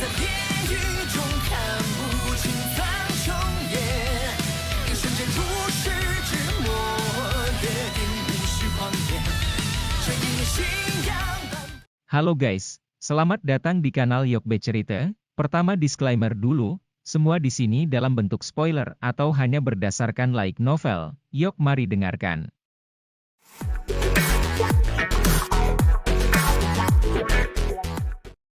在地狱中看不清苍穹野，一瞬间如释之末，约定无需狂野，这一念信仰。Halo guys, selamat datang di kanal Yokbe Cerita. Pertama disclaimer dulu, semua di sini dalam bentuk spoiler atau hanya berdasarkan light novel. Yok mari dengarkan.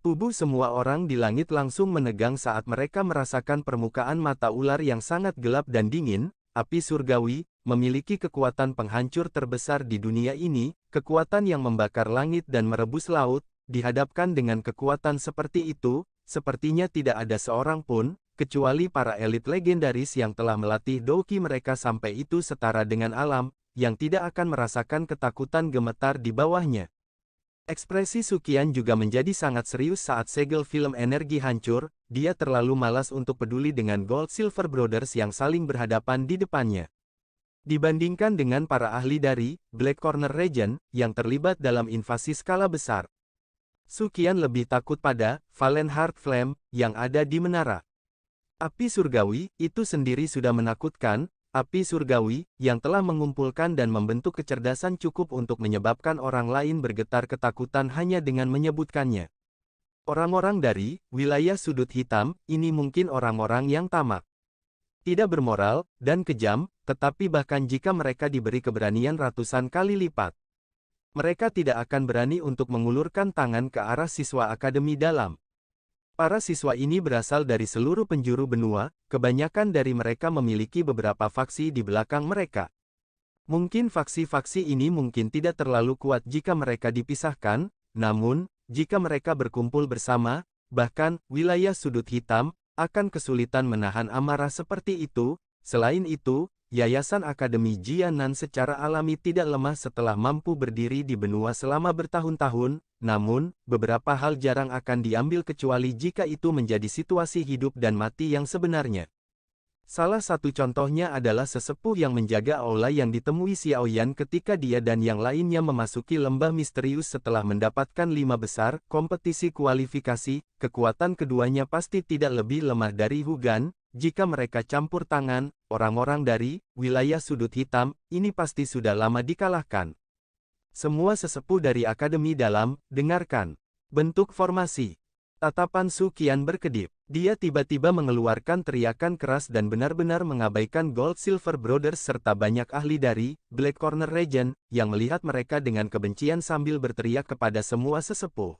Tubuh semua orang di langit langsung menegang saat mereka merasakan permukaan mata ular yang sangat gelap dan dingin. Api surgawi memiliki kekuatan penghancur terbesar di dunia ini, kekuatan yang membakar langit dan merebus laut. Dihadapkan dengan kekuatan seperti itu, sepertinya tidak ada seorang pun, kecuali para elit legendaris yang telah melatih douki mereka sampai itu setara dengan alam, yang tidak akan merasakan ketakutan gemetar di bawahnya. Ekspresi Suqian juga menjadi sangat serius saat segel film energi hancur, dia terlalu malas untuk peduli dengan Gold Silver Brothers yang saling berhadapan di depannya. Dibandingkan dengan para ahli dari Black Corner Region, yang terlibat dalam invasi skala besar. Suqian lebih takut pada Valen Heart Flame, yang ada di menara. Api surgawi, itu sendiri sudah menakutkan. Api surgawi, yang telah mengumpulkan dan membentuk kecerdasan cukup untuk menyebabkan orang lain bergetar ketakutan hanya dengan menyebutkannya. Orang-orang dari wilayah sudut hitam, ini mungkin orang-orang yang tamak. Tidak bermoral, dan kejam, tetapi bahkan jika mereka diberi keberanian ratusan kali lipat. Mereka tidak akan berani untuk mengulurkan tangan ke arah siswa akademi dalam. Para siswa ini berasal dari seluruh penjuru benua, kebanyakan dari mereka memiliki beberapa faksi di belakang mereka. Mungkin faksi-faksi ini mungkin tidak terlalu kuat jika mereka dipisahkan, namun, jika mereka berkumpul bersama, bahkan, wilayah sudut hitam, akan kesulitan menahan amarah seperti itu. Selain itu, Yayasan Akademi Jianan secara alami tidak lemah setelah mampu berdiri di benua selama bertahun-tahun, namun, beberapa hal jarang akan diambil kecuali jika itu menjadi situasi hidup dan mati yang sebenarnya. Salah satu contohnya adalah sesepuh yang menjaga aula yang ditemui Xiaoyan ketika dia dan yang lainnya memasuki lembah misterius setelah mendapatkan 5 besar kompetisi kualifikasi. Kekuatan keduanya pasti tidak lebih lemah dari Hugan. Jika mereka campur tangan, orang-orang dari wilayah sudut hitam ini pasti sudah lama dikalahkan. Semua sesepuh dari Akademi Dalam, dengarkan. Bentuk formasi. Tatapan Suqian berkedip. Dia tiba-tiba mengeluarkan teriakan keras dan benar-benar mengabaikan Gold Silver Brothers serta banyak ahli dari Black Corner Region, yang melihat mereka dengan kebencian sambil berteriak kepada semua sesepuh.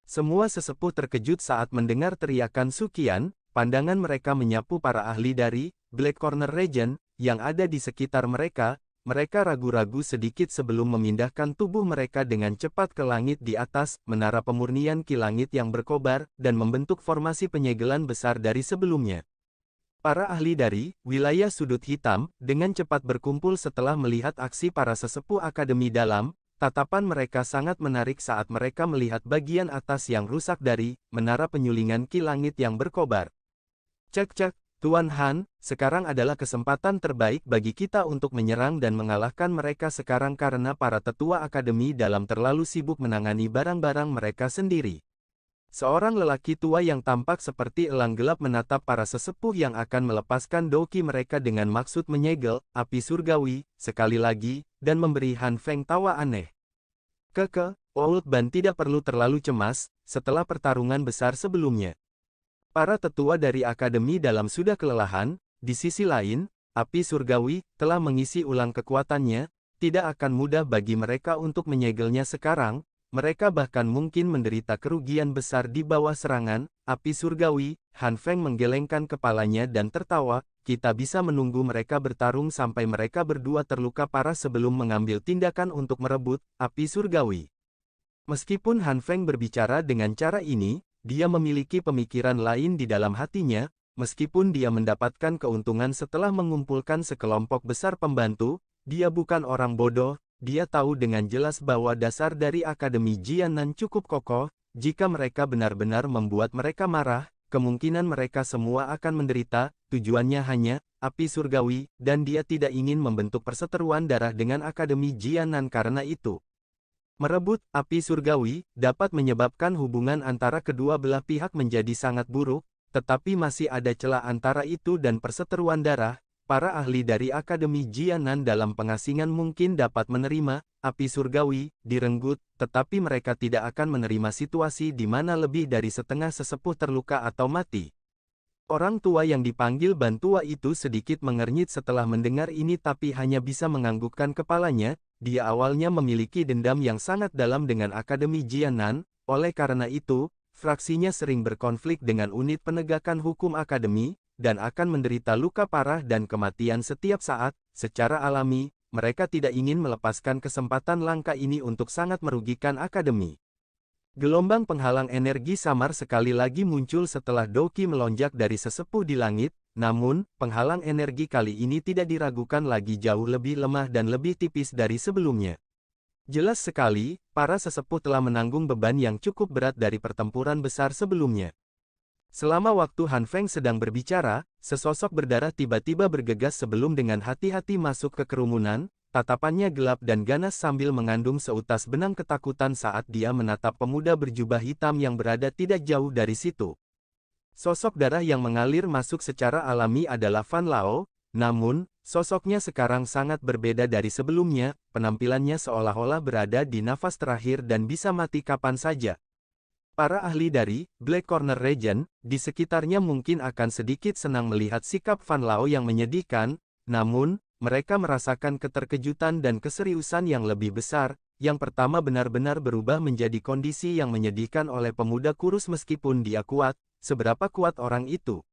Semua sesepuh terkejut saat mendengar teriakan Suqian. Pandangan mereka menyapu para ahli dari Black Corner Region yang ada di sekitar mereka. Mereka ragu-ragu sedikit sebelum memindahkan tubuh mereka dengan cepat ke langit di atas menara pemurnian ki langit yang berkobar dan membentuk formasi penyegelan besar dari sebelumnya. Para ahli dari wilayah sudut hitam dengan cepat berkumpul setelah melihat aksi para sesepuh Akademi Dalam. Tatapan mereka sangat menarik saat mereka melihat bagian atas yang rusak dari menara penyulingan ki langit yang berkobar. Cek, Tuan Han, sekarang adalah kesempatan terbaik bagi kita untuk menyerang dan mengalahkan mereka sekarang karena para tetua Akademi Dalam terlalu sibuk menangani barang-barang mereka sendiri. Seorang lelaki tua yang tampak seperti elang gelap menatap para sesepuh yang akan melepaskan douki mereka dengan maksud menyegel api surgawi, sekali lagi, dan memberi Han Feng tawa aneh. Old Ban tidak perlu terlalu cemas, setelah pertarungan besar sebelumnya. Para tetua dari Akademi Dalam sudah kelelahan. Di sisi lain, api surgawi telah mengisi ulang kekuatannya. Tidak akan mudah bagi mereka untuk menyegelnya sekarang. Mereka bahkan mungkin menderita kerugian besar di bawah serangan api surgawi. Han Feng menggelengkan kepalanya dan tertawa. Kita bisa menunggu mereka bertarung sampai mereka berdua terluka parah sebelum mengambil tindakan untuk merebut api surgawi. Meskipun Han Feng berbicara dengan cara ini, dia memiliki pemikiran lain di dalam hatinya. Meskipun dia mendapatkan keuntungan setelah mengumpulkan sekelompok besar pembantu, dia bukan orang bodoh. Dia tahu dengan jelas bahwa dasar dari Akademi Jianan cukup kokoh. Jika mereka benar-benar membuat mereka marah, kemungkinan mereka semua akan menderita. Tujuannya hanya api surgawi, dan dia tidak ingin membentuk perseteruan darah dengan Akademi Jianan karena itu. Merebut api surgawi dapat menyebabkan hubungan antara kedua belah pihak menjadi sangat buruk, tetapi masih ada celah antara itu dan perseteruan darah. Para ahli dari Akademi Jianan dalam pengasingan mungkin dapat menerima api surgawi direnggut, tetapi mereka tidak akan menerima situasi di mana lebih dari setengah sesepuh terluka atau mati. Orang tua yang dipanggil Bantua itu sedikit mengernyit setelah mendengar ini tapi hanya bisa menganggukkan kepalanya. Dia awalnya memiliki dendam yang sangat dalam dengan Akademi Jianan, oleh karena itu, fraksinya sering berkonflik dengan unit penegakan hukum Akademi, dan akan menderita luka parah dan kematian setiap saat. Secara alami, mereka tidak ingin melepaskan kesempatan langka ini untuk sangat merugikan Akademi. Gelombang penghalang energi samar sekali lagi muncul setelah Doki melonjak dari sesepuh di langit, namun, penghalang energi kali ini tidak diragukan lagi jauh lebih lemah dan lebih tipis dari sebelumnya. Jelas sekali, para sesepuh telah menanggung beban yang cukup berat dari pertempuran besar sebelumnya. Selama waktu Han Feng sedang berbicara, sesosok berdarah tiba-tiba bergegas sebelum dengan hati-hati masuk ke kerumunan, tatapannya gelap dan ganas sambil mengandung seutas benang ketakutan saat dia menatap pemuda berjubah hitam yang berada tidak jauh dari situ. Sosok darah yang mengalir masuk secara alami adalah Fan Lao, namun, sosoknya sekarang sangat berbeda dari sebelumnya, penampilannya seolah-olah berada di nafas terakhir dan bisa mati kapan saja. Para ahli dari Black Corner Region di sekitarnya mungkin akan sedikit senang melihat sikap Fan Lao yang menyedihkan, namun, mereka merasakan keterkejutan dan keseriusan yang lebih besar. Yang pertama benar-benar berubah menjadi kondisi yang menyedihkan oleh pemuda kurus meskipun dia kuat. Seberapa kuat orang itu?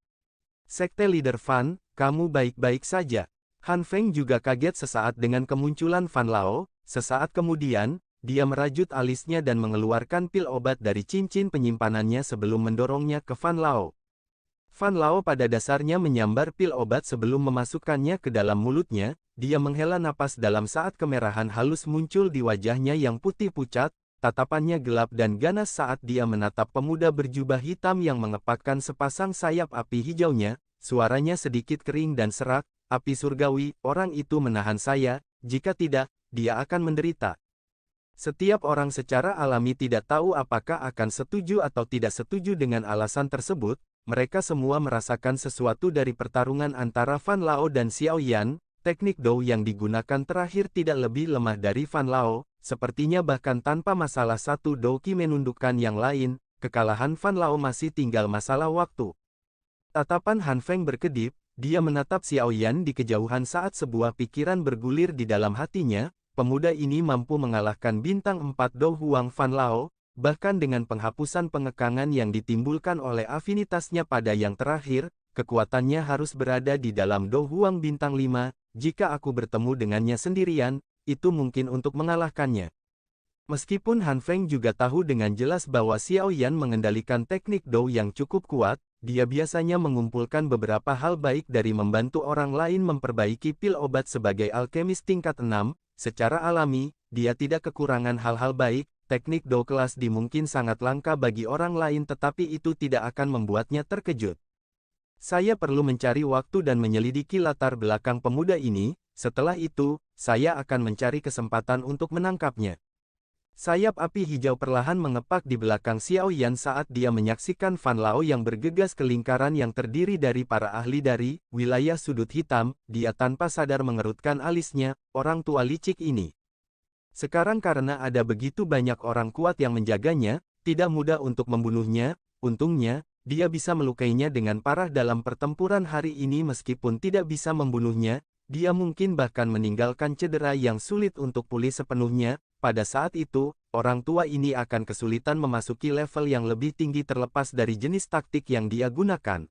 Sekte Leader Fan, kamu baik-baik saja. Han Feng juga kaget sesaat dengan kemunculan Fan Lao. Sesaat kemudian, dia merajut alisnya dan mengeluarkan pil obat dari cincin penyimpanannya sebelum mendorongnya ke Fan Lao. Fan Lao pada dasarnya menyambar pil obat sebelum memasukkannya ke dalam mulutnya. Dia menghela napas dalam saat kemerahan halus muncul di wajahnya yang putih pucat, tatapannya gelap dan ganas saat dia menatap pemuda berjubah hitam yang mengepakkan sepasang sayap api hijaunya. Suaranya sedikit kering dan serak, api surgawi, orang itu menahan saya, jika tidak, dia akan menderita. Setiap orang secara alami tidak tahu apakah akan setuju atau tidak setuju dengan alasan tersebut. Mereka semua merasakan sesuatu dari pertarungan antara Fan Lao dan Xiao Yan. Teknik Dou yang digunakan terakhir tidak lebih lemah dari Fan Lao. Sepertinya bahkan tanpa masalah satu Doki menundukkan yang lain, kekalahan Fan Lao masih tinggal masalah waktu. Tatapan Han Feng berkedip, dia menatap Xiao Yan di kejauhan saat sebuah pikiran bergulir di dalam hatinya. Pemuda ini mampu mengalahkan bintang 4 Dou Huang Fan Lao, bahkan dengan penghapusan pengekangan yang ditimbulkan oleh afinitasnya pada yang terakhir, kekuatannya harus berada di dalam Dou Huang bintang 5, jika aku bertemu dengannya sendirian, itu mungkin untuk mengalahkannya. Meskipun Han Feng juga tahu dengan jelas bahwa Xiao Yan mengendalikan teknik Dou yang cukup kuat, dia biasanya mengumpulkan beberapa hal baik dari membantu orang lain memperbaiki pil obat sebagai alkemis tingkat 6, secara alami, dia tidak kekurangan hal-hal baik. Teknik Dou kelas D mungkin sangat langka bagi orang lain tetapi itu tidak akan membuatnya terkejut. Saya perlu mencari waktu dan menyelidiki latar belakang pemuda ini, setelah itu, saya akan mencari kesempatan untuk menangkapnya. Sayap api hijau perlahan mengepak di belakang Xiao Yan saat dia menyaksikan Fan Lao yang bergegas ke lingkaran yang terdiri dari para ahli dari wilayah sudut hitam. Dia tanpa sadar mengerutkan alisnya, orang tua licik ini. Sekarang karena ada begitu banyak orang kuat yang menjaganya, tidak mudah untuk membunuhnya. Untungnya, dia bisa melukainya dengan parah dalam pertempuran hari ini meskipun tidak bisa membunuhnya. Dia mungkin bahkan meninggalkan cedera yang sulit untuk pulih sepenuhnya. Pada saat itu, orang tua ini akan kesulitan memasuki level yang lebih tinggi terlepas dari jenis taktik yang dia gunakan.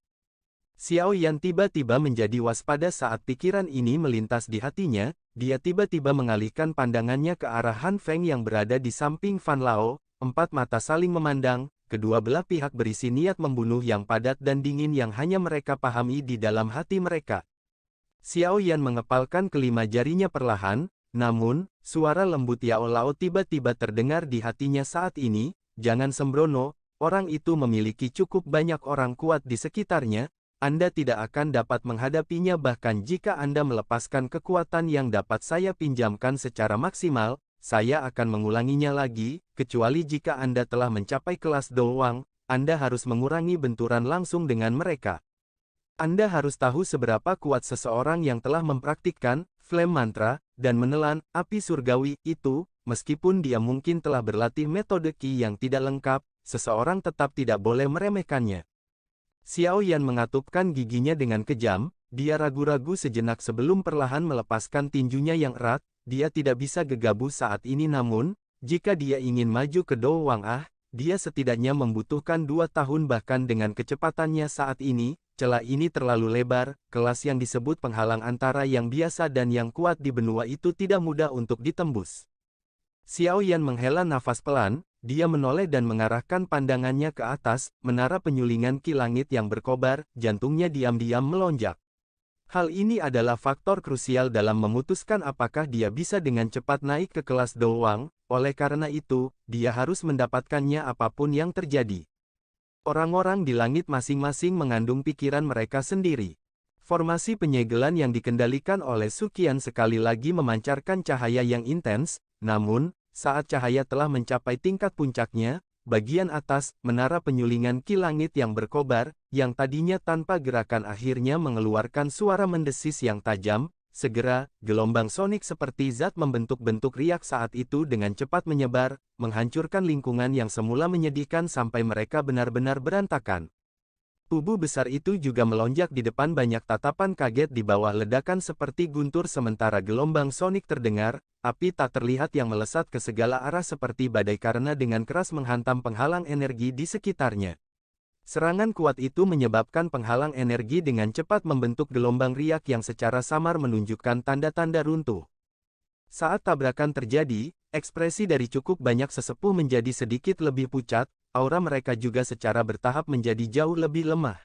Xiao Yan tiba-tiba menjadi waspada saat pikiran ini melintas di hatinya. Dia tiba-tiba mengalihkan pandangannya ke arah Han Feng yang berada di samping Fan Lao. Empat mata saling memandang, kedua belah pihak berisi niat membunuh yang padat dan dingin yang hanya mereka pahami di dalam hati mereka. Xiao Yan mengepalkan kelima jarinya perlahan, namun, suara lembut Yao Lao tiba-tiba terdengar di hatinya saat ini. Jangan sembrono, orang itu memiliki cukup banyak orang kuat di sekitarnya. Anda tidak akan dapat menghadapinya bahkan jika Anda melepaskan kekuatan yang dapat saya pinjamkan secara maksimal. saya akan mengulanginya lagi, kecuali jika Anda telah mencapai kelas Doang, Anda harus mengurangi benturan langsung dengan mereka. Anda harus tahu seberapa kuat seseorang yang telah mempraktikkan Flame Mantra dan menelan api surgawi itu, meskipun dia mungkin telah berlatih metode Qi yang tidak lengkap, seseorang tetap tidak boleh meremehkannya. Xiao Yan mengatupkan giginya dengan kejam, dia ragu-ragu sejenak sebelum perlahan melepaskan tinjunya yang erat, dia tidak bisa gegabah saat ini namun, jika dia ingin maju ke Do Wang Ah, dia setidaknya membutuhkan 2 tahun bahkan dengan kecepatannya saat ini, celah ini terlalu lebar, kelas yang disebut penghalang antara yang biasa dan yang kuat di benua itu tidak mudah untuk ditembus. Xiao Yan menghela nafas pelan, dia menoleh dan mengarahkan pandangannya ke atas, menara penyulingan Qi langit yang berkobar, jantungnya diam-diam melonjak. Hal ini adalah faktor krusial dalam memutuskan apakah dia bisa dengan cepat naik ke kelas Doang, oleh karena itu, dia harus mendapatkannya apapun yang terjadi. Orang-orang di langit masing-masing mengandung pikiran mereka sendiri. Formasi penyegelan yang dikendalikan oleh Suqian sekali lagi memancarkan cahaya yang intens, namun, saat cahaya telah mencapai tingkat puncaknya, bagian atas, menara penyulingan Qi langit yang berkobar, yang tadinya tanpa gerakan akhirnya mengeluarkan suara mendesis yang tajam, segera, gelombang sonik seperti zat membentuk-bentuk riak saat itu dengan cepat menyebar, menghancurkan lingkungan yang semula menyedihkan sampai mereka benar-benar berantakan. Tubuh besar itu juga melonjak di depan banyak tatapan kaget di bawah ledakan seperti guntur sementara gelombang sonik terdengar, api tak terlihat yang melesat ke segala arah seperti badai karena dengan keras menghantam penghalang energi di sekitarnya. Serangan kuat itu menyebabkan penghalang energi dengan cepat membentuk gelombang riak yang secara samar menunjukkan tanda-tanda runtuh. Saat tabrakan terjadi, ekspresi dari cukup banyak sesepuh menjadi sedikit lebih pucat, aura mereka juga secara bertahap menjadi jauh lebih lemah.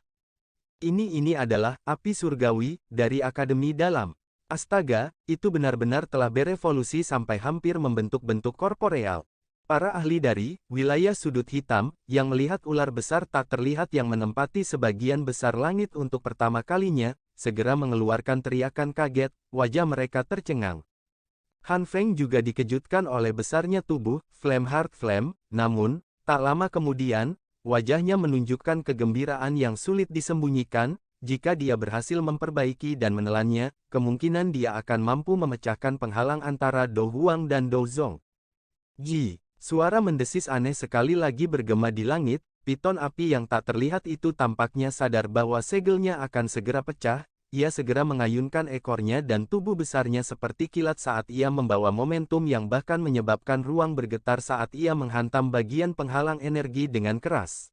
Ini adalah api surgawi dari Akademi Dalam. Astaga, itu benar-benar telah berevolusi sampai hampir membentuk-bentuk korporeal. Para ahli dari wilayah sudut hitam yang melihat ular besar tak terlihat yang menempati sebagian besar langit untuk pertama kalinya, segera mengeluarkan teriakan kaget, wajah mereka tercengang. Han Feng juga dikejutkan oleh besarnya tubuh Flame Heart Flame, namun, tak lama kemudian, wajahnya menunjukkan kegembiraan yang sulit disembunyikan, jika dia berhasil memperbaiki dan menelannya, kemungkinan dia akan mampu memecahkan penghalang antara Do Huang dan Do Zong. Ji, suara mendesis aneh sekali lagi bergema di langit, piton api yang tak terlihat itu tampaknya sadar bahwa segelnya akan segera pecah, ia segera mengayunkan ekornya dan tubuh besarnya seperti kilat saat ia membawa momentum yang bahkan menyebabkan ruang bergetar saat ia menghantam bagian penghalang energi dengan keras.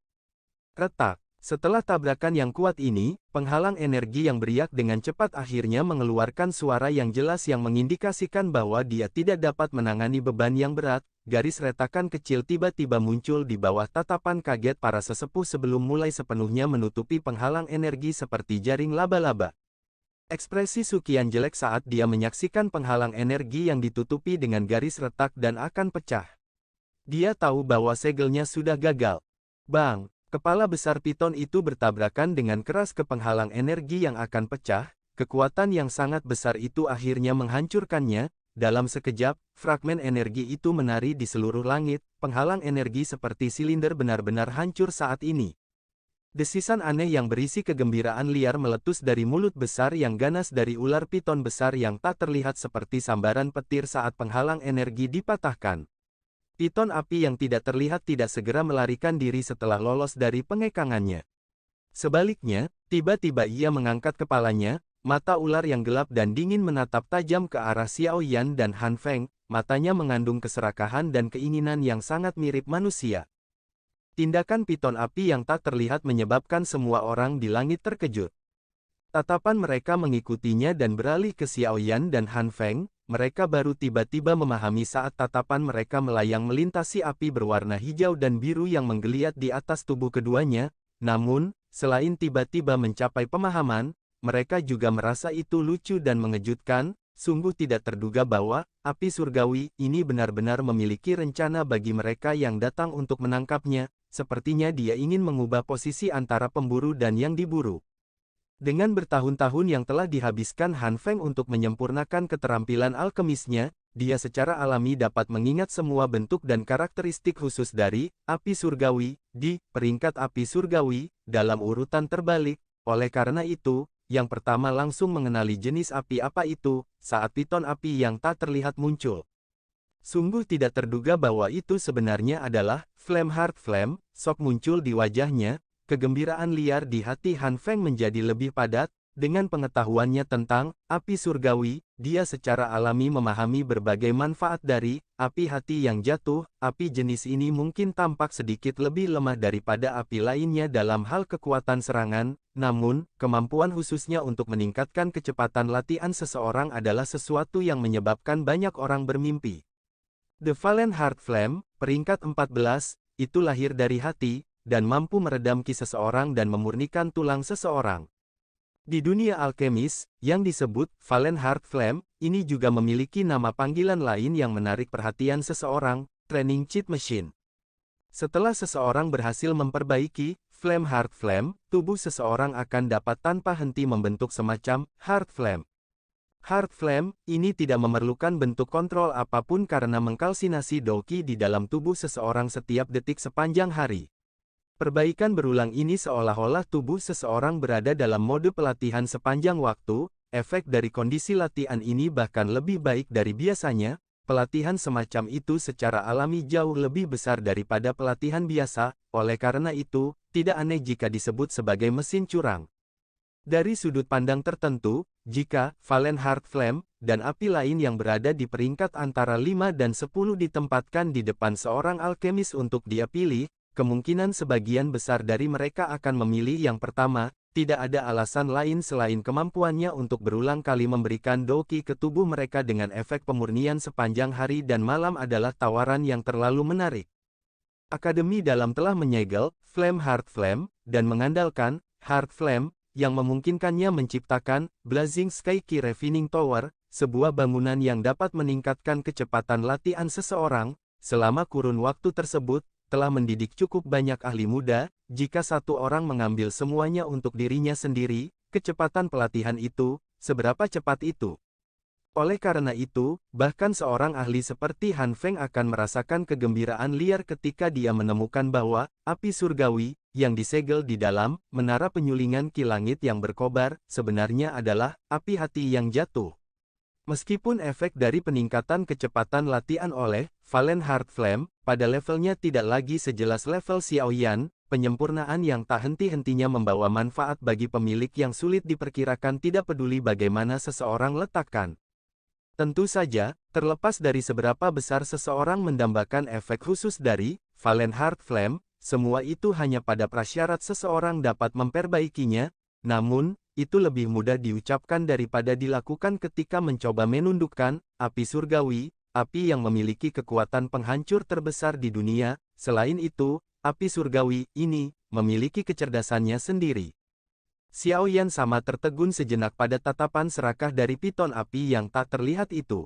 Retak. Setelah tabrakan yang kuat ini, penghalang energi yang beriak dengan cepat akhirnya mengeluarkan suara yang jelas yang mengindikasikan bahwa dia tidak dapat menangani beban yang berat, garis retakan kecil tiba-tiba muncul di bawah tatapan kaget para sesepuh sebelum mulai sepenuhnya menutupi penghalang energi seperti jaring laba-laba. Ekspresi Suqian jelek saat dia menyaksikan penghalang energi yang ditutupi dengan garis retak dan akan pecah. Dia tahu bahwa segelnya sudah gagal. Bang! Kepala besar piton itu bertabrakan dengan keras ke penghalang energi yang akan pecah, kekuatan yang sangat besar itu akhirnya menghancurkannya, dalam sekejap, fragmen energi itu menari di seluruh langit, penghalang energi seperti silinder benar-benar hancur saat ini. Desisan aneh yang berisi kegembiraan liar meletus dari mulut besar yang ganas dari ular piton besar yang tak terlihat seperti sambaran petir saat penghalang energi dipatahkan. Piton api yang tidak terlihat tidak segera melarikan diri setelah lolos dari pengekangannya. Sebaliknya, tiba-tiba ia mengangkat kepalanya, mata ular yang gelap dan dingin menatap tajam ke arah Xiao Yan dan Han Feng, matanya mengandung keserakahan dan keinginan yang sangat mirip manusia. Tindakan piton api yang tak terlihat menyebabkan semua orang di langit terkejut. Tatapan mereka mengikutinya dan beralih ke Xiao Yan dan Han Feng. Mereka baru tiba-tiba memahami saat tatapan mereka melayang melintasi api berwarna hijau dan biru yang menggeliat di atas tubuh keduanya, namun, selain tiba-tiba mencapai pemahaman, mereka juga merasa itu lucu dan mengejutkan, sungguh tidak terduga bahwa, api surgawi ini benar-benar memiliki rencana bagi mereka yang datang untuk menangkapnya, sepertinya dia ingin mengubah posisi antara pemburu dan yang diburu. Dengan bertahun-tahun yang telah dihabiskan Han Feng untuk menyempurnakan keterampilan alkemisnya, dia secara alami dapat mengingat semua bentuk dan karakteristik khusus dari api surgawi di peringkat api surgawi dalam urutan terbalik. Oleh karena itu, yang pertama langsung mengenali jenis api apa itu saat piton api yang tak terlihat muncul. Sungguh tidak terduga bahwa itu sebenarnya adalah Flameheart Flame. Sok muncul di wajahnya, kegembiraan liar di hati Han Feng menjadi lebih padat. Dengan pengetahuannya tentang api surgawi, dia secara alami memahami berbagai manfaat dari api hati yang jatuh. Api jenis ini mungkin tampak sedikit lebih lemah daripada api lainnya dalam hal kekuatan serangan, namun, kemampuan khususnya untuk meningkatkan kecepatan latihan seseorang adalah sesuatu yang menyebabkan banyak orang bermimpi. The Fallen Heart Flame, peringkat 14, itu lahir dari hati, dan mampu meredam ki seseorang dan memurnikan tulang seseorang. Di dunia alkemis, yang disebut Fallen Heart Flame, ini juga memiliki nama panggilan lain yang menarik perhatian seseorang, Training Cheat Machine. Setelah seseorang berhasil memperbaiki Flame Heart Flame, tubuh seseorang akan dapat tanpa henti membentuk semacam Heart Flame. Heart Flame ini tidak memerlukan bentuk kontrol apapun karena mengkalsinasi Doqi di dalam tubuh seseorang setiap detik sepanjang hari. Perbaikan berulang ini seolah-olah tubuh seseorang berada dalam mode pelatihan sepanjang waktu. Efek dari kondisi latihan ini bahkan lebih baik dari biasanya. Pelatihan semacam itu secara alami jauh lebih besar daripada pelatihan biasa, oleh karena itu, tidak aneh jika disebut sebagai mesin curang. Dari sudut pandang tertentu, jika Fallen Heart Flame dan api lain yang berada di peringkat antara 5 dan 10 ditempatkan di depan seorang alkemis untuk dia pilih, kemungkinan sebagian besar dari mereka akan memilih yang pertama. Tidak ada alasan lain selain kemampuannya untuk berulang kali memberikan Doqi ke tubuh mereka dengan efek pemurnian sepanjang hari dan malam adalah tawaran yang terlalu menarik. Akademi Dalam telah menyegel Flame Heart Flame dan mengandalkan Heart Flame yang memungkinkannya menciptakan Blazing Sky Key Refining Tower, sebuah bangunan yang dapat meningkatkan kecepatan latihan seseorang. Selama kurun waktu tersebut, telah mendidik cukup banyak ahli muda. Jika satu orang mengambil semuanya untuk dirinya sendiri, kecepatan pelatihan itu, seberapa cepat itu? Oleh karena itu, bahkan seorang ahli seperti Han Feng akan merasakan kegembiraan liar ketika dia menemukan bahwa api surgawi yang disegel di dalam menara penyulingan ki langit yang berkobar sebenarnya adalah api hati yang jatuh. Meskipun efek dari peningkatan kecepatan latihan oleh Fallen Heart Flame pada levelnya tidak lagi sejelas level Xiaoyan, penyempurnaan yang tak henti-hentinya membawa manfaat bagi pemilik yang sulit diperkirakan tidak peduli bagaimana seseorang letakkan. Tentu saja, terlepas dari seberapa besar seseorang mendambakan efek khusus dari Fallen Heart Flame, semua itu hanya pada prasyarat seseorang dapat memperbaikinya. Namun, itu lebih mudah diucapkan daripada dilakukan ketika mencoba menundukkan api surgawi, api yang memiliki kekuatan penghancur terbesar di dunia. Selain itu, api surgawi ini memiliki kecerdasannya sendiri. Xiaoyan sama tertegun sejenak pada tatapan serakah dari piton api yang tak terlihat itu.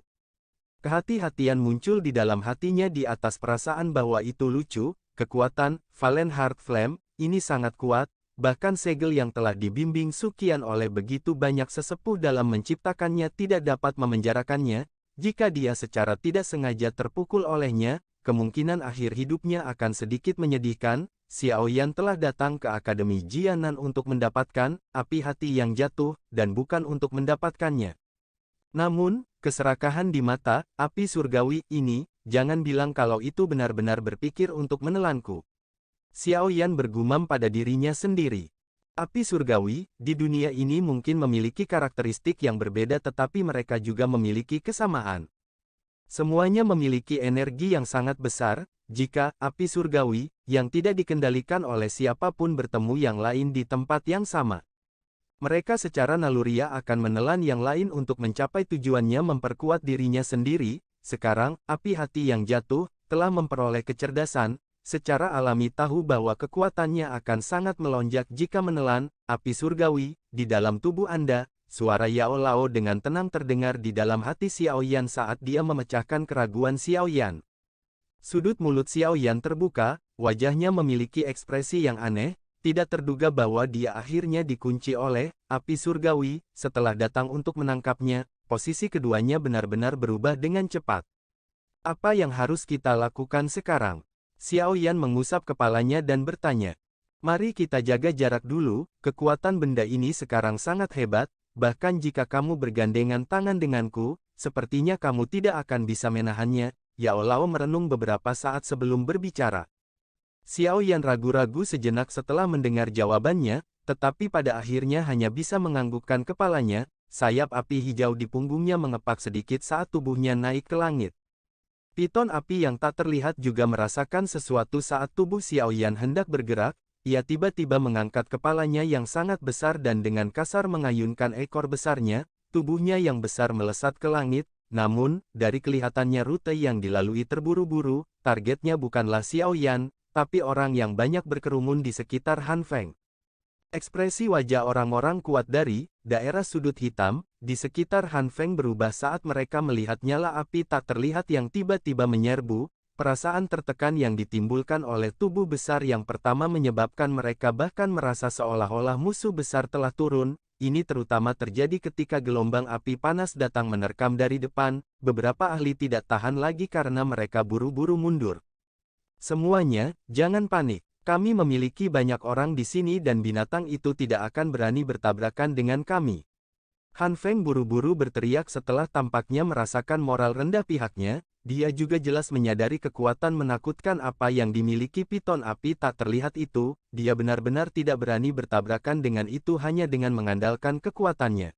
Kehati-hatian muncul di dalam hatinya di atas perasaan bahwa itu lucu. Kekuatan Fallen Heart Flame ini sangat kuat. Bahkan segel yang telah dibimbing Suqian oleh begitu banyak sesepuh dalam menciptakannya tidak dapat memenjarakannya. Jika dia secara tidak sengaja terpukul olehnya, kemungkinan akhir hidupnya akan sedikit menyedihkan. Xiaoyan telah datang ke Akademi Jianan untuk mendapatkan api hati yang jatuh, dan bukan untuk mendapatkannya. Namun, keserakahan di mata api surgawi ini, jangan bilang kalau itu benar-benar berpikir untuk menelanku. Xiaoyan bergumam pada dirinya sendiri. Api surgawi di dunia ini mungkin memiliki karakteristik yang berbeda tetapi mereka juga memiliki kesamaan. Semuanya memiliki energi yang sangat besar. Jika api surgawi yang tidak dikendalikan oleh siapapun bertemu yang lain di tempat yang sama, mereka secara naluriah akan menelan yang lain untuk mencapai tujuannya memperkuat dirinya sendiri. Sekarang, api hati yang jatuh telah memperoleh kecerdasan. Secara alami tahu bahwa kekuatannya akan sangat melonjak jika menelan api surgawi di dalam tubuh Anda. Suara Yao Lao dengan tenang terdengar di dalam hati Xiaoyan saat dia memecahkan keraguan Xiaoyan. Sudut mulut Xiaoyan terbuka, wajahnya memiliki ekspresi yang aneh. Tidak terduga bahwa dia akhirnya dikunci oleh api surgawi. Setelah datang untuk menangkapnya, posisi keduanya benar-benar berubah dengan cepat. Apa yang harus kita lakukan sekarang? Xiao Yan mengusap kepalanya dan bertanya. Mari kita jaga jarak dulu, kekuatan benda ini sekarang sangat hebat, bahkan jika kamu bergandengan tangan denganku, sepertinya kamu tidak akan bisa menahannya. Yao Lao merenung beberapa saat sebelum berbicara. Xiao Yan ragu-ragu sejenak setelah mendengar jawabannya, tetapi pada akhirnya hanya bisa menganggukkan kepalanya, sayap api hijau di punggungnya mengepak sedikit saat tubuhnya naik ke langit. Piton api yang tak terlihat juga merasakan sesuatu saat tubuh Xiao Yan hendak bergerak, ia tiba-tiba mengangkat kepalanya yang sangat besar dan dengan kasar mengayunkan ekor besarnya, tubuhnya yang besar melesat ke langit, namun, dari kelihatannya rute yang dilalui terburu-buru, targetnya bukanlah Xiao Yan, tapi orang yang banyak berkerumun di sekitar Han Feng. Ekspresi wajah orang-orang kuat dari daerah sudut hitam di sekitar Han Feng berubah saat mereka melihat nyala api tak terlihat yang tiba-tiba menyerbu. Perasaan tertekan yang ditimbulkan oleh tubuh besar yang pertama menyebabkan mereka bahkan merasa seolah-olah musuh besar telah turun. Ini terutama terjadi ketika gelombang api panas datang menerkam dari depan. Beberapa ahli tidak tahan lagi karena mereka buru-buru mundur. Semuanya, jangan panik. Kami memiliki banyak orang di sini dan binatang itu tidak akan berani bertabrakan dengan kami. Han Feng buru-buru berteriak setelah tampaknya merasakan moral rendah pihaknya. Dia juga jelas menyadari kekuatan menakutkan apa yang dimiliki piton api tak terlihat itu. Dia benar-benar tidak berani bertabrakan dengan itu hanya dengan mengandalkan kekuatannya.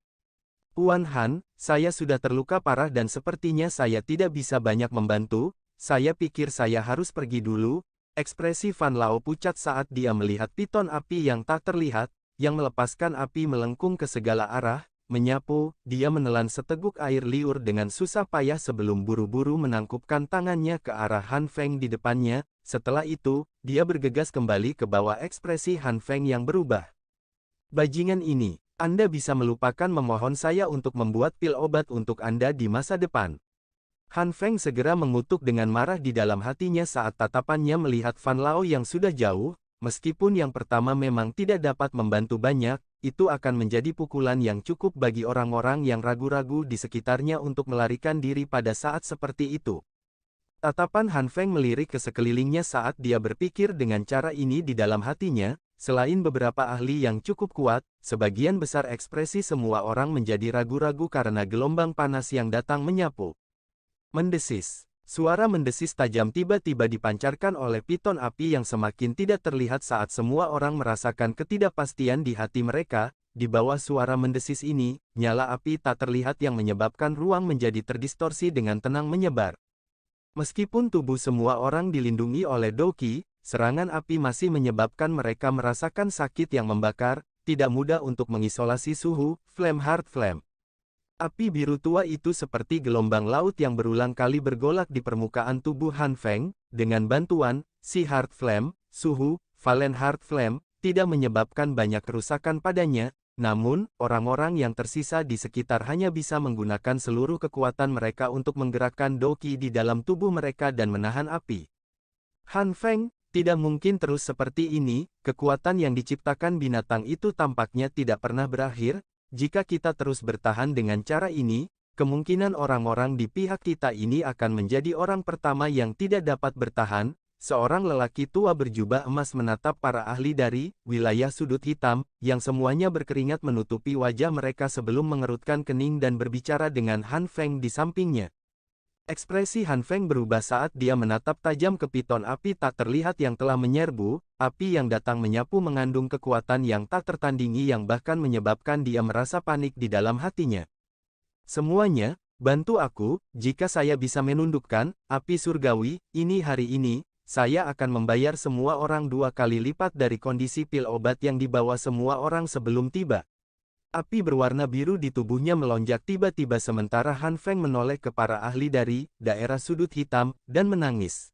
Puan Han, saya sudah terluka parah dan sepertinya saya tidak bisa banyak membantu. Saya pikir saya harus pergi dulu. Ekspresi Fan Lao pucat saat dia melihat piton api yang tak terlihat, yang melepaskan api melengkung ke segala arah. Menyapu, dia menelan seteguk air liur dengan susah payah sebelum buru-buru menangkupkan tangannya ke arah Han Feng di depannya. Setelah itu, dia bergegas kembali ke bawah. Ekspresi Han Feng yang berubah. Bajingan ini, Anda bisa melupakan memohon saya untuk membuat pil obat untuk Anda di masa depan. Han Feng segera mengutuk dengan marah di dalam hatinya saat tatapannya melihat Fan Lao yang sudah jauh. Meskipun yang pertama memang tidak dapat membantu banyak, itu akan menjadi pukulan yang cukup bagi orang-orang yang ragu-ragu di sekitarnya untuk melarikan diri pada saat seperti itu. Tatapan Han Feng melirik ke sekelilingnya saat dia berpikir dengan cara ini di dalam hatinya. Selain beberapa ahli yang cukup kuat, sebagian besar ekspresi semua orang menjadi ragu-ragu karena gelombang panas yang datang menyapu. Mendesis. Suara mendesis tajam tiba-tiba dipancarkan oleh piton api yang semakin tidak terlihat saat semua orang merasakan ketidakpastian di hati mereka. Di bawah suara mendesis ini, nyala api tak terlihat yang menyebabkan ruang menjadi terdistorsi dengan tenang menyebar. Meskipun tubuh semua orang dilindungi oleh Doqi, serangan api masih menyebabkan mereka merasakan sakit yang membakar. Tidak mudah untuk mengisolasi suhu Flame Heart Flame. Api biru tua itu seperti gelombang laut yang berulang kali bergolak di permukaan tubuh Han Feng. Dengan bantuan si Heart Flame, suhu Valen Heart Flame tidak menyebabkan banyak kerusakan padanya. Namun, orang-orang yang tersisa di sekitar hanya bisa menggunakan seluruh kekuatan mereka untuk menggerakkan Doqi di dalam tubuh mereka dan menahan api. Han Feng, tidak mungkin terus seperti ini. Kekuatan yang diciptakan binatang itu tampaknya tidak pernah berakhir. Jika kita terus bertahan dengan cara ini, kemungkinan orang-orang di pihak kita ini akan menjadi orang pertama yang tidak dapat bertahan. Seorang lelaki tua berjubah emas menatap para ahli dari wilayah sudut hitam, yang semuanya berkeringat menutupi wajah mereka sebelum mengerutkan kening dan berbicara dengan Han Feng di sampingnya. Ekspresi Han Feng berubah saat dia menatap tajam ke piton api tak terlihat yang telah menyerbu. Api yang datang menyapu mengandung kekuatan yang tak tertandingi yang bahkan menyebabkan dia merasa panik di dalam hatinya. Semuanya, bantu aku. Jika saya bisa menundukkan api surgawi ini hari ini, saya akan membayar semua orang 2 kali lipat dari kondisi pil obat yang dibawa semua orang sebelum tiba. Api berwarna biru di tubuhnya melonjak tiba-tiba sementara Han Feng menoleh ke para ahli dari daerah sudut hitam dan menangis.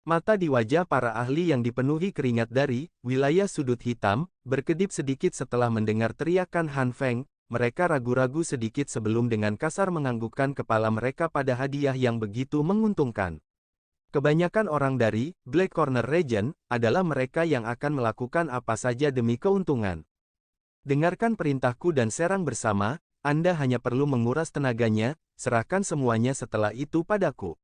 Mata di wajah para ahli yang dipenuhi keringat dari wilayah sudut hitam berkedip sedikit setelah mendengar teriakan Han Feng. Mereka ragu-ragu sedikit sebelum dengan kasar menganggukkan kepala mereka pada hadiah yang begitu menguntungkan. Kebanyakan orang dari Black Corner Region adalah mereka yang akan melakukan apa saja demi keuntungan. Dengarkan perintahku dan serang bersama. Anda hanya perlu menguras tenaganya, serahkan semuanya setelah itu padaku.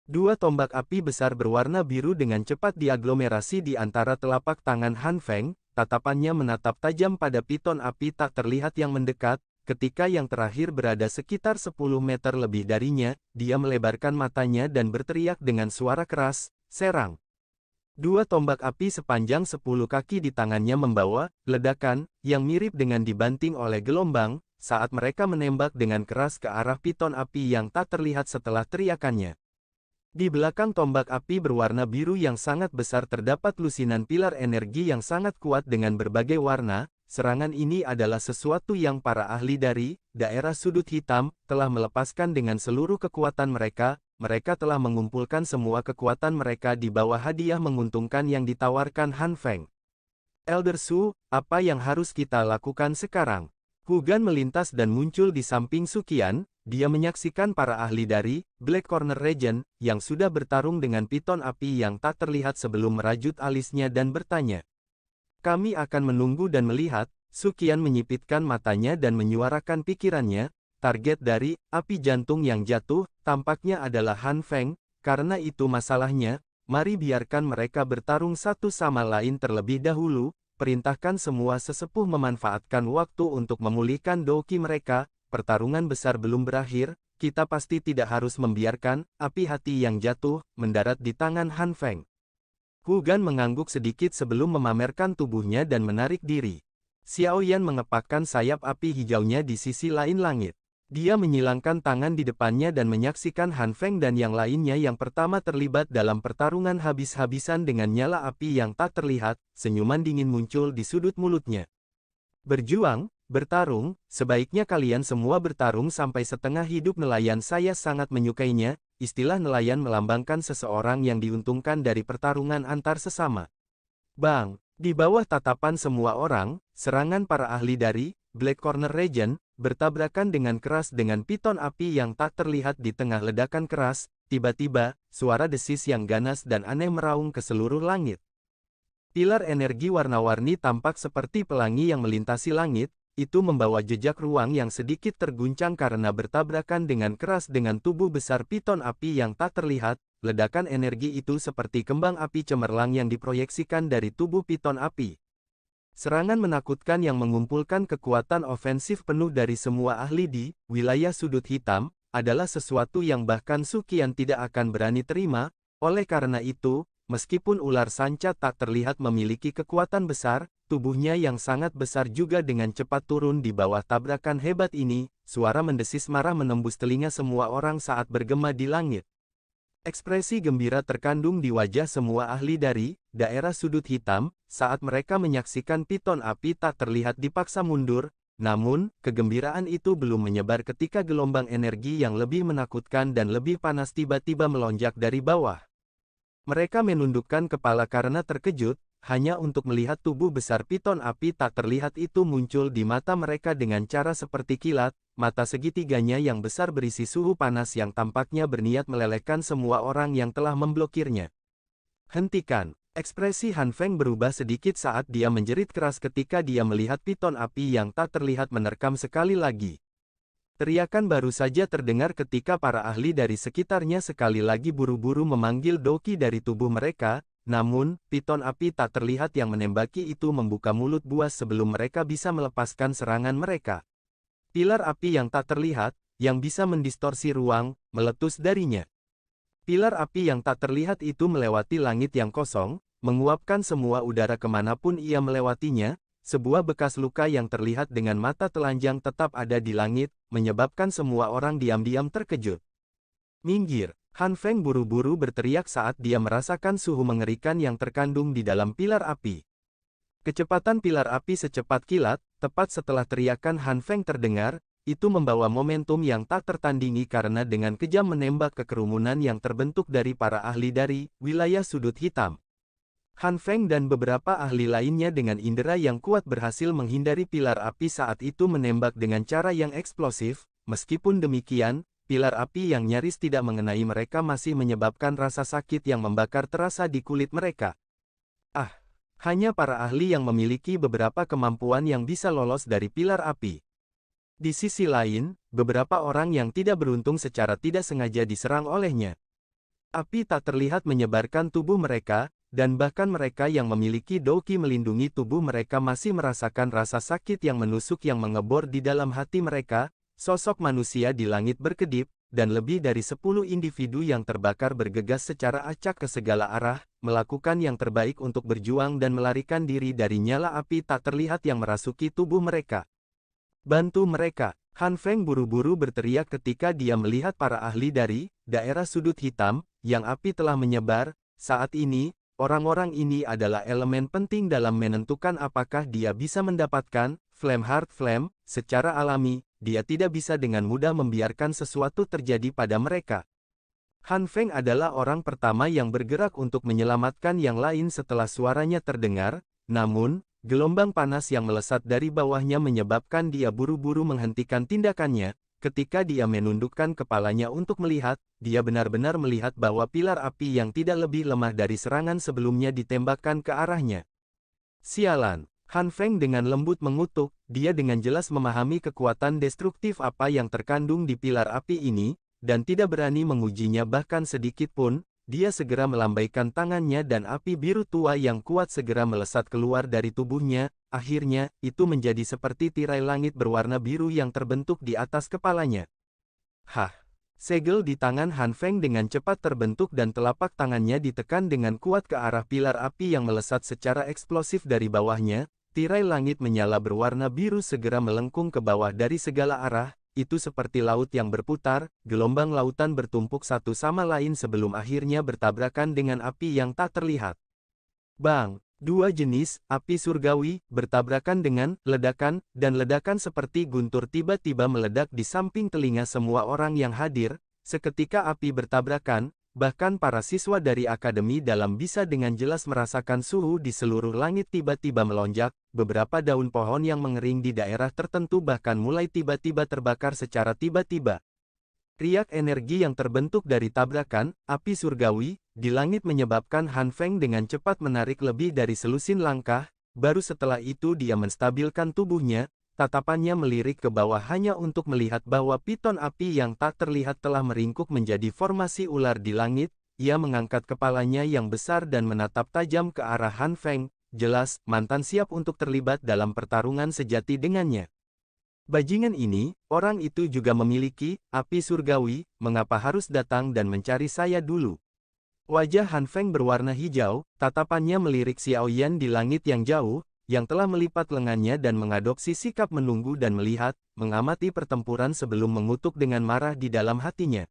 Dua tombak api besar berwarna biru dengan cepat diaglomerasi di antara telapak tangan Han Feng, tatapannya menatap tajam pada piton api tak terlihat yang mendekat. Ketika yang terakhir berada sekitar 10 meter lebih darinya, dia melebarkan matanya dan berteriak dengan suara keras, "Serang!" Dua tombak api sepanjang 10 kaki di tangannya membawa ledakan yang mirip dengan dibanting oleh gelombang saat mereka menembak dengan keras ke arah piton api yang tak terlihat setelah teriakannya. Di belakang tombak api berwarna biru yang sangat besar terdapat lusinan pilar energi yang sangat kuat dengan berbagai warna. Serangan ini adalah sesuatu yang para ahli dari daerah sudut hitam telah melepaskan dengan seluruh kekuatan mereka. Mereka telah mengumpulkan semua kekuatan mereka di bawah hadiah menguntungkan yang ditawarkan Han Feng. Elder Su, apa yang harus kita lakukan sekarang? Hu Gan melintas dan muncul di samping Su Qian. Dia menyaksikan para ahli dari Black Corner Region yang sudah bertarung dengan piton api yang tak terlihat sebelum merajut alisnya dan bertanya. Kami akan menunggu dan melihat. Su Qian menyipitkan matanya dan menyuarakan pikirannya. Target dari api jantung yang jatuh tampaknya adalah Han Feng. Karena itu masalahnya, mari biarkan mereka bertarung satu sama lain terlebih dahulu. Perintahkan semua sesepuh memanfaatkan waktu untuk memulihkan doki mereka. Pertarungan besar belum berakhir. Kita pasti tidak harus membiarkan api hati yang jatuh mendarat di tangan Han Feng. Hu Gan mengangguk sedikit sebelum memamerkan tubuhnya dan menarik diri. Xiao Yan mengepakkan sayap api hijaunya di sisi lain langit. Dia menyilangkan tangan di depannya dan menyaksikan Han Feng dan yang lainnya yang pertama terlibat dalam pertarungan habis-habisan dengan nyala api yang tak terlihat. Senyuman dingin muncul di sudut mulutnya. Berjuang, bertarung, sebaiknya kalian semua bertarung sampai setengah hidup. Nelayan saya sangat menyukainya. Istilah nelayan melambangkan seseorang yang diuntungkan dari pertarungan antar sesama. Bang! Di bawah tatapan semua orang, serangan para ahli dari Black Corner Region bertabrakan dengan keras dengan piton api yang tak terlihat di tengah ledakan keras. Tiba-tiba, suara desis yang ganas dan aneh meraung ke seluruh langit. Pilar energi warna-warni tampak seperti pelangi yang melintasi langit. Itu membawa jejak ruang yang sedikit terguncang karena bertabrakan dengan keras dengan tubuh besar piton api yang tak terlihat. Ledakan energi itu seperti kembang api cemerlang yang diproyeksikan dari tubuh piton api. Serangan menakutkan yang mengumpulkan kekuatan ofensif penuh dari semua ahli di wilayah sudut hitam, adalah sesuatu yang bahkan Su Qian tidak akan berani terima. Oleh karena itu, meskipun ular sanca tak terlihat memiliki kekuatan besar, tubuhnya yang sangat besar juga dengan cepat turun di bawah tabrakan hebat ini. Suara mendesis marah menembus telinga semua orang saat bergema di langit. Ekspresi gembira terkandung di wajah semua ahli dari daerah sudut hitam, saat mereka menyaksikan piton api tak terlihat dipaksa mundur. Namun, kegembiraan itu belum menyebar ketika gelombang energi yang lebih menakutkan dan lebih panas tiba-tiba melonjak dari bawah. Mereka menundukkan kepala karena terkejut, hanya untuk melihat tubuh besar piton api tak terlihat itu muncul di mata mereka dengan cara seperti kilat. Mata segitiganya yang besar berisi suhu panas yang tampaknya berniat melelehkan semua orang yang telah memblokirnya. Hentikan! Ekspresi Han Feng berubah sedikit saat dia menjerit keras ketika dia melihat piton api yang tak terlihat menerkam sekali lagi. Teriakan baru saja terdengar ketika para ahli dari sekitarnya sekali lagi buru-buru memanggil doki dari tubuh mereka. Namun, piton api tak terlihat yang menembaki itu membuka mulut buas sebelum mereka bisa melepaskan serangan mereka. Pilar api yang tak terlihat, yang bisa mendistorsi ruang, meletus darinya. Pilar api yang tak terlihat itu melewati langit yang kosong, menguapkan semua udara kemanapun ia melewatinya. Sebuah bekas luka yang terlihat dengan mata telanjang tetap ada di langit, menyebabkan semua orang diam-diam terkejut. Minggir! Han Feng buru-buru berteriak saat dia merasakan suhu mengerikan yang terkandung di dalam pilar api. Kecepatan pilar api secepat kilat, tepat setelah teriakan Han Feng terdengar, itu membawa momentum yang tak tertandingi karena dengan kejam menembak ke kerumunan yang terbentuk dari para ahli dari wilayah sudut hitam. Han Feng dan beberapa ahli lainnya dengan indera yang kuat berhasil menghindari pilar api saat itu menembak dengan cara yang eksplosif. Meskipun demikian, pilar api yang nyaris tidak mengenai mereka masih menyebabkan rasa sakit yang membakar terasa di kulit mereka. Hanya para ahli yang memiliki beberapa kemampuan yang bisa lolos dari pilar api. Di sisi lain, beberapa orang yang tidak beruntung secara tidak sengaja diserang olehnya. Api tak terlihat menyebarkan tubuh mereka, dan bahkan mereka yang memiliki douki melindungi tubuh mereka masih merasakan rasa sakit yang menusuk yang mengebor di dalam hati mereka. Sosok manusia di langit berkedip, dan lebih dari 10 individu yang terbakar bergegas secara acak ke segala arah, melakukan yang terbaik untuk berjuang dan melarikan diri dari nyala api tak terlihat yang merasuki tubuh mereka. Bantu mereka! Han Feng buru-buru berteriak ketika dia melihat para ahli dari daerah sudut hitam, yang api telah menyebar. Saat ini, orang-orang ini adalah elemen penting dalam menentukan apakah dia bisa mendapatkan Flame Heart Flame. Secara alami, dia tidak bisa dengan mudah membiarkan sesuatu terjadi pada mereka. Han Feng adalah orang pertama yang bergerak untuk menyelamatkan yang lain setelah suaranya terdengar, namun, gelombang panas yang melesat dari bawahnya menyebabkan dia buru-buru menghentikan tindakannya. Ketika dia menundukkan kepalanya untuk melihat, dia benar-benar melihat bahwa pilar api yang tidak lebih lemah dari serangan sebelumnya ditembakkan ke arahnya. Sialan! Han Feng dengan lembut mengutuk, dia dengan jelas memahami kekuatan destruktif apa yang terkandung di pilar api ini, dan tidak berani mengujinya bahkan sedikit pun. Dia segera melambaikan tangannya dan api biru tua yang kuat segera melesat keluar dari tubuhnya. Akhirnya, itu menjadi seperti tirai langit berwarna biru yang terbentuk di atas kepalanya. Hah! Segel di tangan Han Feng dengan cepat terbentuk dan telapak tangannya ditekan dengan kuat ke arah pilar api yang melesat secara eksplosif dari bawahnya. Tirai langit menyala berwarna biru segera melengkung ke bawah dari segala arah. Itu seperti laut yang berputar, gelombang lautan bertumpuk satu sama lain sebelum akhirnya bertabrakan dengan api yang tak terlihat. Bang! Dua jenis api surgawi bertabrakan dengan ledakan, dan ledakan seperti guntur tiba-tiba meledak di samping telinga semua orang yang hadir. Seketika api bertabrakan, bahkan para siswa dari akademi dalam bisa dengan jelas merasakan suhu di seluruh langit tiba-tiba melonjak. Beberapa daun pohon yang mengering di daerah tertentu bahkan mulai tiba-tiba terbakar secara tiba-tiba. Riak energi yang terbentuk dari tabrakan api surgawi di langit menyebabkan Han Feng dengan cepat menarik lebih dari selusin langkah. Baru setelah itu dia menstabilkan tubuhnya, tatapannya melirik ke bawah hanya untuk melihat bahwa piton api yang tak terlihat telah meringkuk menjadi formasi ular di langit. Ia mengangkat kepalanya yang besar dan menatap tajam ke arah Han Feng. Jelas, mantan siap untuk terlibat dalam pertarungan sejati dengannya. Bajingan ini, orang itu juga memiliki api surgawi, mengapa harus datang dan mencari saya dulu? Wajah Han Feng berwarna hijau, tatapannya melirik Xiao Yan di langit yang jauh, yang telah melipat lengannya dan mengadopsi sikap menunggu dan melihat, mengamati pertempuran sebelum mengutuk dengan marah di dalam hatinya.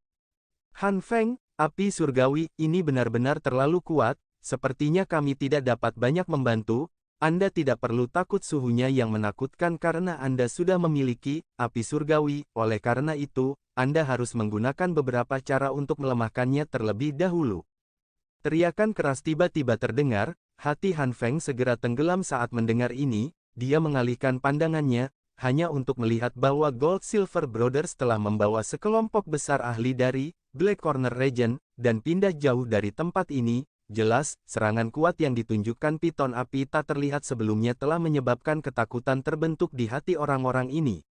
Han Feng, api surgawi, ini benar-benar terlalu kuat, sepertinya kami tidak dapat banyak membantu. Anda tidak perlu takut suhunya yang menakutkan karena Anda sudah memiliki api surgawi, oleh karena itu, Anda harus menggunakan beberapa cara untuk melemahkannya terlebih dahulu. Teriakan keras tiba-tiba terdengar, hati Han Feng segera tenggelam saat mendengar ini. Dia mengalihkan pandangannya, hanya untuk melihat bahwa Gold Silver Brothers telah membawa sekelompok besar ahli dari Black Corner Region, dan pindah jauh dari tempat ini. Jelas, serangan kuat yang ditunjukkan piton api tak terlihat sebelumnya telah menyebabkan ketakutan terbentuk di hati orang-orang ini.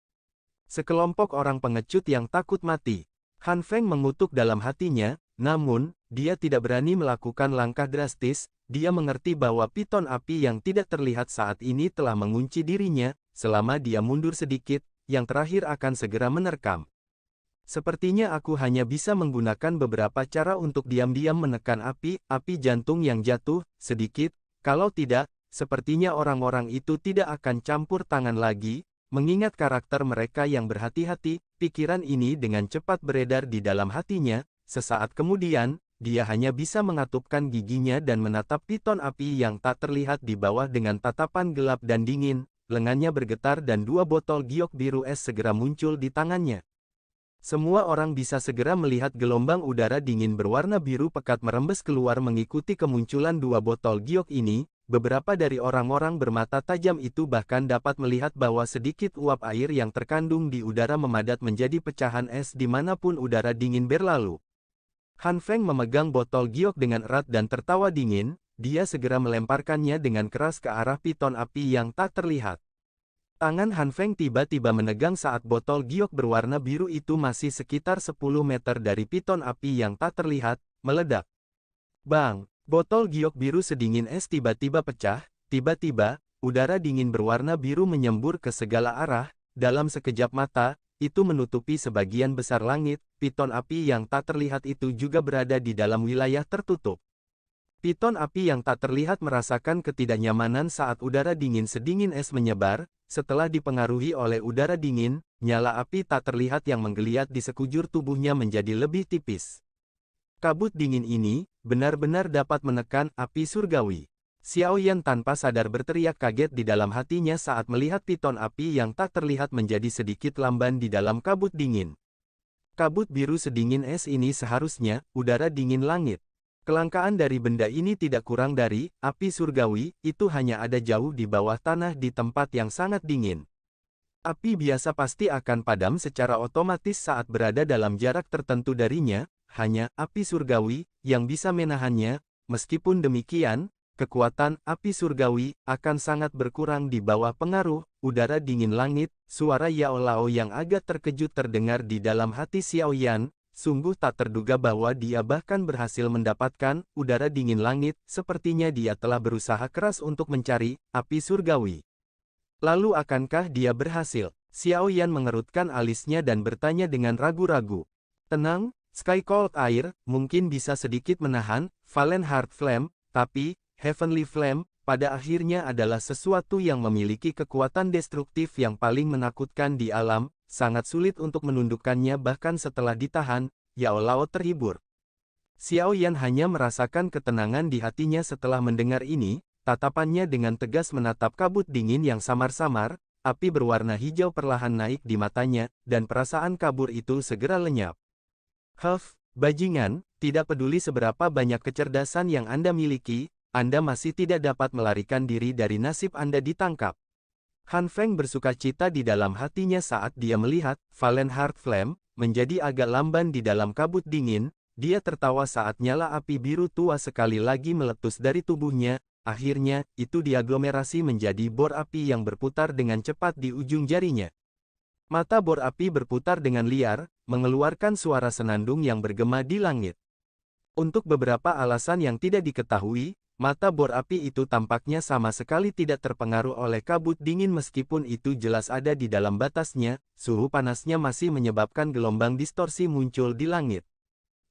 Sekelompok orang pengecut yang takut mati. Han Feng mengutuk dalam hatinya, namun, dia tidak berani melakukan langkah drastis. Dia mengerti bahwa piton api yang tidak terlihat saat ini telah mengunci dirinya. Selama dia mundur sedikit, yang terakhir akan segera menerkam. Sepertinya aku hanya bisa menggunakan beberapa cara untuk diam-diam menekan api jantung yang jatuh, sedikit. Kalau tidak, sepertinya orang-orang itu tidak akan campur tangan lagi. Mengingat karakter mereka yang berhati-hati, pikiran ini dengan cepat beredar di dalam hatinya. Sesaat kemudian, dia hanya bisa mengatupkan giginya dan menatap piton api yang tak terlihat di bawah dengan tatapan gelap dan dingin. Lengannya bergetar dan dua botol giok biru es segera muncul di tangannya. Semua orang bisa segera melihat gelombang udara dingin berwarna biru pekat merembes keluar mengikuti kemunculan dua botol giok ini. Beberapa dari orang-orang bermata tajam itu bahkan dapat melihat bahwa sedikit uap air yang terkandung di udara memadat menjadi pecahan es dimanapun udara dingin berlalu. Han Feng memegang botol giok dengan erat dan tertawa dingin. Dia segera melemparkannya dengan keras ke arah piton api yang tak terlihat. Tangan Han Feng tiba-tiba menegang saat botol giok berwarna biru itu masih sekitar 10 meter dari piton api yang tak terlihat, meledak. Bang! Botol giok biru sedingin es tiba-tiba pecah, tiba-tiba, udara dingin berwarna biru menyembur ke segala arah, dalam sekejap mata, itu menutupi sebagian besar langit, piton api yang tak terlihat itu juga berada di dalam wilayah tertutup. Piton api yang tak terlihat merasakan ketidaknyamanan saat udara dingin sedingin es menyebar, setelah dipengaruhi oleh udara dingin, nyala api tak terlihat yang menggeliat di sekujur tubuhnya menjadi lebih tipis. Kabut dingin ini, benar-benar dapat menekan api surgawi. Xiao Yan tanpa sadar berteriak kaget di dalam hatinya saat melihat piton api yang tak terlihat menjadi sedikit lamban di dalam kabut dingin. Kabut biru sedingin es ini seharusnya, udara dingin langit. Kelangkaan dari benda ini tidak kurang dari, api surgawi, itu hanya ada jauh di bawah tanah di tempat yang sangat dingin. Api biasa pasti akan padam secara otomatis saat berada dalam jarak tertentu darinya, hanya api surgawi yang bisa menahannya. Meskipun demikian, kekuatan api surgawi akan sangat berkurang di bawah pengaruh udara dingin langit. Suara Yao Lao yang agak terkejut terdengar di dalam hati Xiao Yan. Sungguh tak terduga bahwa dia bahkan berhasil mendapatkan udara dingin langit, sepertinya dia telah berusaha keras untuk mencari api surgawi. Lalu akankah dia berhasil? Xiao Yan mengerutkan alisnya dan bertanya dengan ragu-ragu. Tenang, Sky Cold Air mungkin bisa sedikit menahan Valen Heart Flame, tapi Heavenly Flame pada akhirnya adalah sesuatu yang memiliki kekuatan destruktif yang paling menakutkan di alam. Sangat sulit untuk menundukkannya bahkan setelah ditahan. Yao Lao terhibur. Xiao Yan hanya merasakan ketenangan di hatinya setelah mendengar ini, tatapannya dengan tegas menatap kabut dingin yang samar-samar, api berwarna hijau perlahan naik di matanya, dan perasaan kabur itu segera lenyap. Bajingan, tidak peduli seberapa banyak kecerdasan yang Anda miliki, Anda masih tidak dapat melarikan diri dari nasib Anda ditangkap. Han Feng bersukacita di dalam hatinya saat dia melihat Valen Heart Flame menjadi agak lamban di dalam kabut dingin. Dia tertawa saat nyala api biru tua sekali lagi meletus dari tubuhnya. Akhirnya, itu diaglomerasi menjadi bor api yang berputar dengan cepat di ujung jarinya. Mata bor api berputar dengan liar, mengeluarkan suara senandung yang bergema di langit. Untuk beberapa alasan yang tidak diketahui, mata bor api itu tampaknya sama sekali tidak terpengaruh oleh kabut dingin meskipun itu jelas ada di dalam batasnya, suhu panasnya masih menyebabkan gelombang distorsi muncul di langit.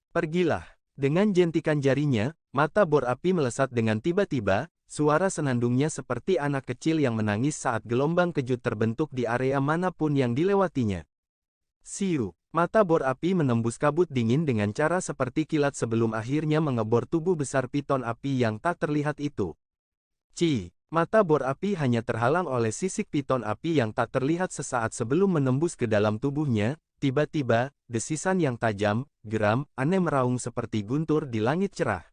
Pergilah. Dengan jentikan jarinya, mata bor api melesat dengan tiba-tiba, suara senandungnya seperti anak kecil yang menangis saat gelombang kejut terbentuk di area manapun yang dilewatinya. Siu. Mata bor api menembus kabut dingin dengan cara seperti kilat sebelum akhirnya mengebor tubuh besar piton api yang tak terlihat itu. Mata bor api hanya terhalang oleh sisik piton api yang tak terlihat sesaat sebelum menembus ke dalam tubuhnya. Tiba-tiba, desisan yang tajam, geram, aneh meraung seperti guntur di langit cerah.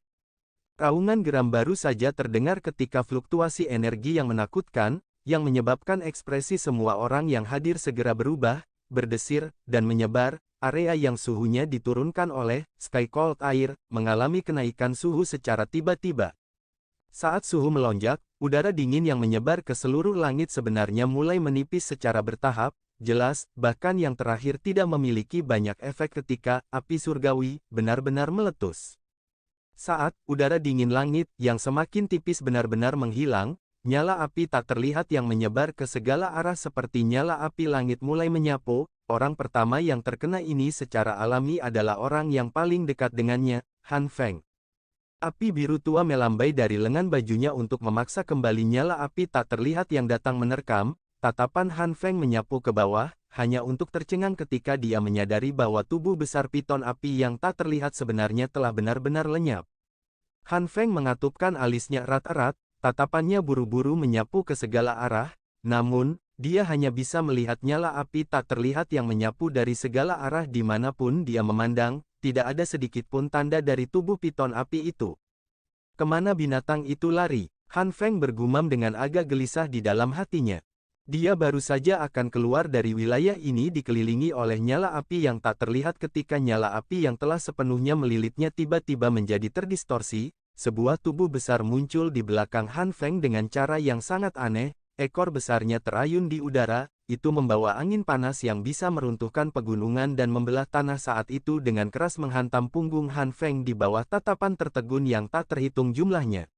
Raungan geram baru saja terdengar ketika fluktuasi energi yang menakutkan, yang menyebabkan ekspresi semua orang yang hadir segera berubah, berdesir, dan menyebar. Area yang suhunya diturunkan oleh Sky Cold Air mengalami kenaikan suhu secara tiba-tiba. Saat suhu melonjak, udara dingin yang menyebar ke seluruh langit sebenarnya mulai menipis secara bertahap, jelas, bahkan yang terakhir tidak memiliki banyak efek ketika api surgawi benar-benar meletus. Saat udara dingin langit yang semakin tipis benar-benar menghilang, nyala api tak terlihat yang menyebar ke segala arah seperti nyala api langit mulai menyapu. Orang pertama yang terkena ini secara alami adalah orang yang paling dekat dengannya, Han Feng. Api biru tua melambai dari lengan bajunya untuk memaksa kembali nyala api tak terlihat yang datang menerkam. Tatapan Han Feng menyapu ke bawah, hanya untuk tercengang ketika dia menyadari bahwa tubuh besar piton api yang tak terlihat sebenarnya telah benar-benar lenyap. Han Feng mengatupkan alisnya erat-erat, tatapannya buru-buru menyapu ke segala arah, namun, dia hanya bisa melihat nyala api tak terlihat yang menyapu dari segala arah dimanapun dia memandang, tidak ada sedikit pun tanda dari tubuh piton api itu. Kemana binatang itu lari? Han Feng bergumam dengan agak gelisah di dalam hatinya. Dia baru saja akan keluar dari wilayah ini dikelilingi oleh nyala api yang tak terlihat ketika nyala api yang telah sepenuhnya melilitnya tiba-tiba menjadi terdistorsi. Sebuah tubuh besar muncul di belakang Han Feng dengan cara yang sangat aneh. ekor besarnya terayun di udara, itu membawa angin panas yang bisa meruntuhkan pegunungan dan membelah tanah saat itu dengan keras menghantam punggung Han Feng di bawah tatapan tertegun yang tak terhitung jumlahnya.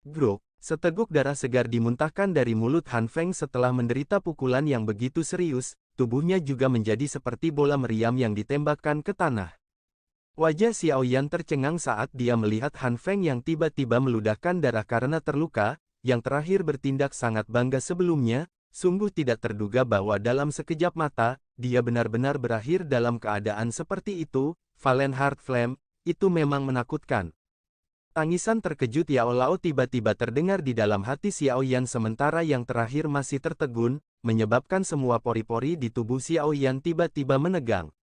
Grok, seteguk darah segar dimuntahkan dari mulut Han Feng setelah menderita pukulan yang begitu serius, tubuhnya juga menjadi seperti bola meriam yang ditembakkan ke tanah. Wajah Xiao Yan tercengang saat dia melihat Han Feng yang tiba-tiba meludahkan darah karena terluka, yang terakhir bertindak sangat bangga sebelumnya. Sungguh tidak terduga bahwa dalam sekejap mata, dia benar-benar berakhir dalam keadaan seperti itu. Valen Heart Flame, itu memang menakutkan. Tangisan terkejut Yao Lao tiba-tiba terdengar di dalam hati Xiao Yan sementara yang terakhir masih tertegun, menyebabkan semua pori-pori di tubuh Xiao Yan tiba-tiba menegang.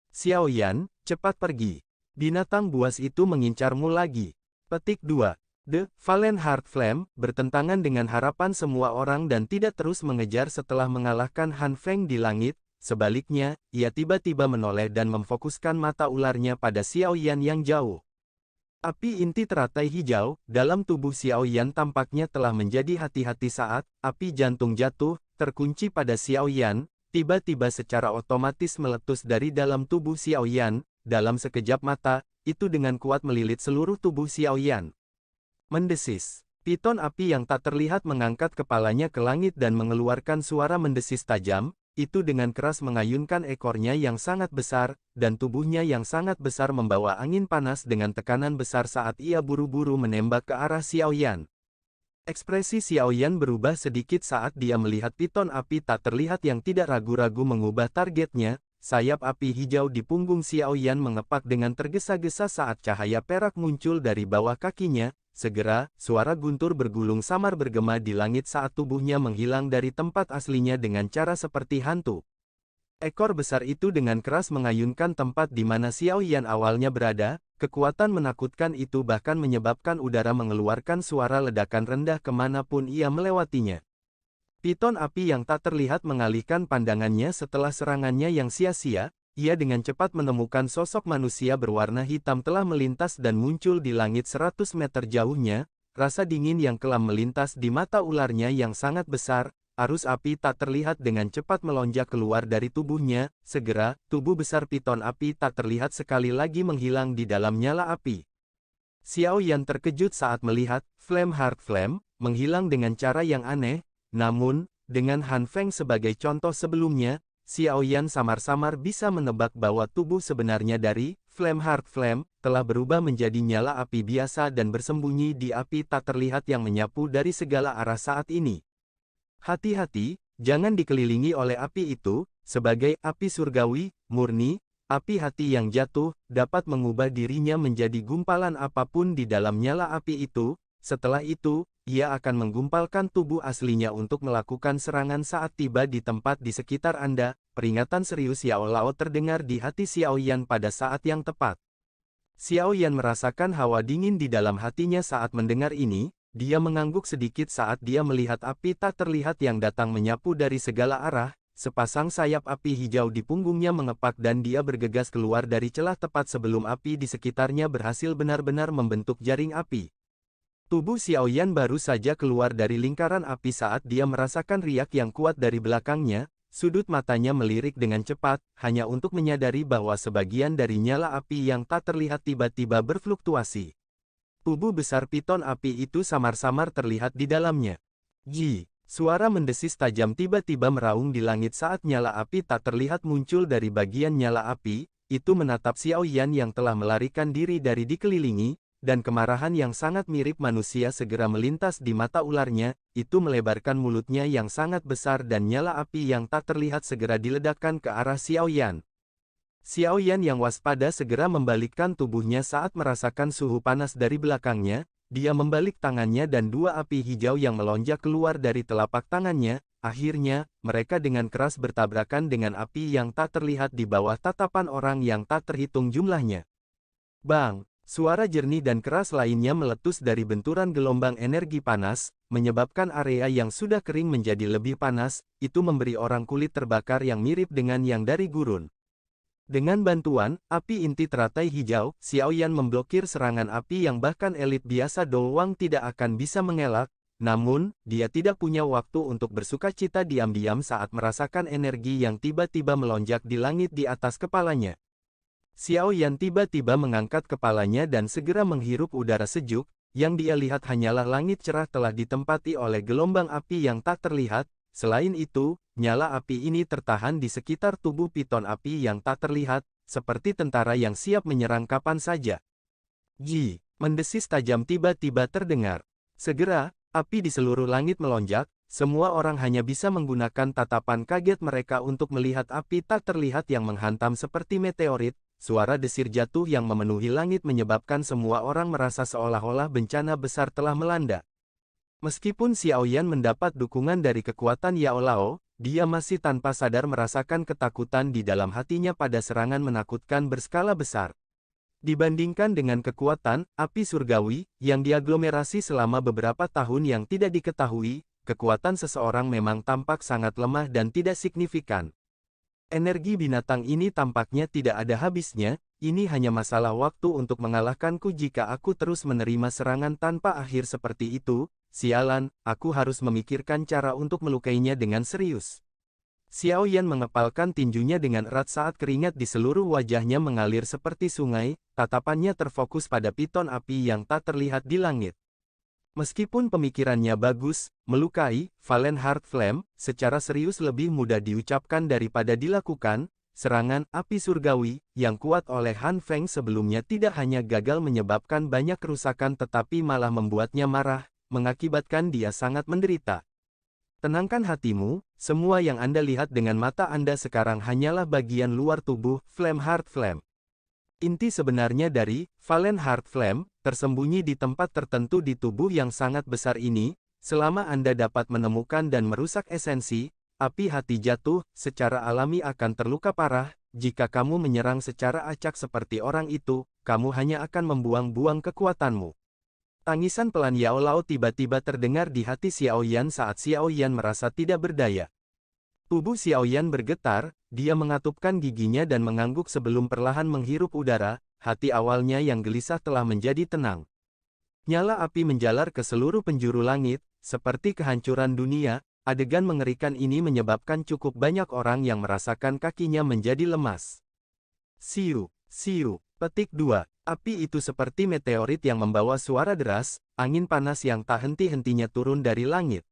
Xiao Yan, cepat pergi. Binatang buas itu mengincarmu lagi. Petik 2. The Valen Heart Flame bertentangan dengan harapan semua orang dan tidak terus mengejar setelah mengalahkan Han Feng di langit. Sebaliknya, ia tiba-tiba menoleh dan memfokuskan mata ularnya pada Xiao Yan yang jauh. Api inti teratai hijau dalam tubuh Xiao Yan tampaknya telah menjadi hati-hati saat api jantung jatuh, terkunci pada Xiao Yan, tiba-tiba secara otomatis meletus dari dalam tubuh Xiao Yan. Dalam sekejap mata, itu dengan kuat melilit seluruh tubuh Xiao Yan. Mendesis. Piton api yang tak terlihat mengangkat kepalanya ke langit dan mengeluarkan suara mendesis tajam, itu dengan keras mengayunkan ekornya yang sangat besar, dan tubuhnya yang sangat besar membawa angin panas dengan tekanan besar saat ia buru-buru menembak ke arah Xiao Yan. Ekspresi Xiao Yan berubah sedikit saat dia melihat piton api tak terlihat yang tidak ragu-ragu mengubah targetnya. Sayap api hijau di punggung Xiao Yan mengepak dengan tergesa-gesa saat cahaya perak muncul dari bawah kakinya. Segera, suara guntur bergulung samar bergema di langit saat tubuhnya menghilang dari tempat aslinya dengan cara seperti hantu. Ekor besar itu dengan keras mengayunkan tempat di mana Xiao Yan awalnya berada. Kekuatan menakutkan itu bahkan menyebabkan udara mengeluarkan suara ledakan rendah kemanapun ia melewatinya. Piton api yang tak terlihat mengalihkan pandangannya setelah serangannya yang sia-sia. Ia dengan cepat menemukan sosok manusia berwarna hitam telah melintas dan muncul di langit 100 meter jauhnya. Rasa dingin yang kelam melintas di mata ularnya yang sangat besar. Arus api tak terlihat dengan cepat melonjak keluar dari tubuhnya. Segera, tubuh besar piton api tak terlihat sekali lagi menghilang di dalam nyala api. Xiao Yan terkejut saat melihat Flame Heart Flame menghilang dengan cara yang aneh. Namun, dengan Han Feng sebagai contoh sebelumnya, Xiao Yan samar-samar bisa menebak bahwa tubuh sebenarnya dari Flame Heart Flame telah berubah menjadi nyala api biasa dan bersembunyi di api tak terlihat yang menyapu dari segala arah saat ini. Hati-hati, jangan dikelilingi oleh api itu. Sebagai api surgawi, murni, api hati yang jatuh dapat mengubah dirinya menjadi gumpalan apapun di dalam nyala api itu. Setelah itu, ia akan menggumpalkan tubuh aslinya untuk melakukan serangan saat tiba di tempat di sekitar Anda. Peringatan serius Yao Lao terdengar di hati Xiao Yan pada saat yang tepat. Xiao Yan merasakan hawa dingin di dalam hatinya saat mendengar ini. Dia mengangguk sedikit saat dia melihat api tak terlihat yang datang menyapu dari segala arah. Sepasang sayap api hijau di punggungnya mengepak dan dia bergegas keluar dari celah tepat sebelum api di sekitarnya berhasil benar-benar membentuk jaring api. Tubuh Xiao Yan baru saja keluar dari lingkaran api saat dia merasakan riak yang kuat dari belakangnya. Sudut matanya melirik dengan cepat, hanya untuk menyadari bahwa sebagian dari nyala api yang tak terlihat tiba-tiba berfluktuasi. Tubuh besar piton api itu samar-samar terlihat di dalamnya. Ji, suara mendesis tajam tiba-tiba meraung di langit saat nyala api tak terlihat muncul dari bagian nyala api. Itu menatap Xiao Yan yang telah melarikan diri dari dikelilingi. Dan kemarahan yang sangat mirip manusia segera melintas di mata ularnya, itu melebarkan mulutnya yang sangat besar dan nyala api yang tak terlihat segera diledakkan ke arah Xiao Yan. Xiao Yan yang waspada segera membalikkan tubuhnya saat merasakan suhu panas dari belakangnya. Dia membalik tangannya dan dua api hijau yang melonjak keluar dari telapak tangannya. Akhirnya, mereka dengan keras bertabrakan dengan api yang tak terlihat di bawah tatapan orang yang tak terhitung jumlahnya. Bang! Suara jernih dan keras lainnya meletus dari benturan gelombang energi panas, menyebabkan area yang sudah kering menjadi lebih panas. Itu memberi orang kulit terbakar yang mirip dengan yang dari gurun. Dengan bantuan api inti teratai hijau, Xiao Yan memblokir serangan api yang bahkan elit biasa doang tidak akan bisa mengelak. namun, dia tidak punya waktu untuk bersukacita diam-diam saat merasakan energi yang tiba-tiba melonjak di langit di atas kepalanya. Xiao Yan tiba-tiba mengangkat kepalanya dan segera menghirup udara sejuk, yang dia lihat hanyalah langit cerah telah ditempati oleh gelombang api yang tak terlihat. Selain itu, nyala api ini tertahan di sekitar tubuh piton api yang tak terlihat, seperti tentara yang siap menyerang kapan saja. Ji, mendesis tajam tiba-tiba terdengar. Segera, api di seluruh langit melonjak, semua orang hanya bisa menggunakan tatapan kaget mereka untuk melihat api tak terlihat yang menghantam seperti meteorit. Suara desir jatuh yang memenuhi langit menyebabkan semua orang merasa seolah-olah bencana besar telah melanda. Meskipun Xiao Yan mendapat dukungan dari kekuatan Yao Lao, dia masih tanpa sadar merasakan ketakutan di dalam hatinya pada serangan menakutkan berskala besar. Dibandingkan dengan kekuatan api surgawi yang diaglomerasi selama beberapa tahun yang tidak diketahui, kekuatan seseorang memang tampak sangat lemah dan tidak signifikan. Energi binatang ini tampaknya tidak ada habisnya, ini hanya masalah waktu untuk mengalahkanku jika aku terus menerima serangan tanpa akhir seperti itu. Sialan, aku harus memikirkan cara untuk melukainya dengan serius. Xiao Yan mengepalkan tinjunya dengan erat saat keringat di seluruh wajahnya mengalir seperti sungai, tatapannya terfokus pada piton api yang tak terlihat di langit. Meskipun pemikirannya bagus, melukai Valen Heart Flame secara serius lebih mudah diucapkan daripada dilakukan. Serangan api surgawi yang kuat oleh Han Feng sebelumnya tidak hanya gagal menyebabkan banyak kerusakan tetapi malah membuatnya marah, mengakibatkan dia sangat menderita. Tenangkan hatimu, semua yang Anda lihat dengan mata Anda sekarang hanyalah bagian luar tubuh Flame Heart Flame. Inti sebenarnya dari Valen Heart Flame tersembunyi di tempat tertentu di tubuh yang sangat besar ini. Selama Anda dapat menemukan dan merusak esensi api hati jatuh, secara alami akan terluka parah. Jika kamu menyerang secara acak seperti orang itu, kamu hanya akan membuang-buang kekuatanmu. Tangisan pelan Yao Lao tiba-tiba terdengar di hati Xiao Yan saat Xiao Yan merasa tidak berdaya. Tubuh Xiao Yan bergetar, dia mengatupkan giginya dan mengangguk sebelum perlahan menghirup udara. Hati awalnya yang gelisah telah menjadi tenang. Nyala api menjalar ke seluruh penjuru langit, seperti kehancuran dunia. Adegan mengerikan ini menyebabkan cukup banyak orang yang merasakan kakinya menjadi lemas. Siu, siu, petik 2. Api itu seperti meteorit yang membawa suara deras, angin panas yang tak henti-hentinya turun dari langit.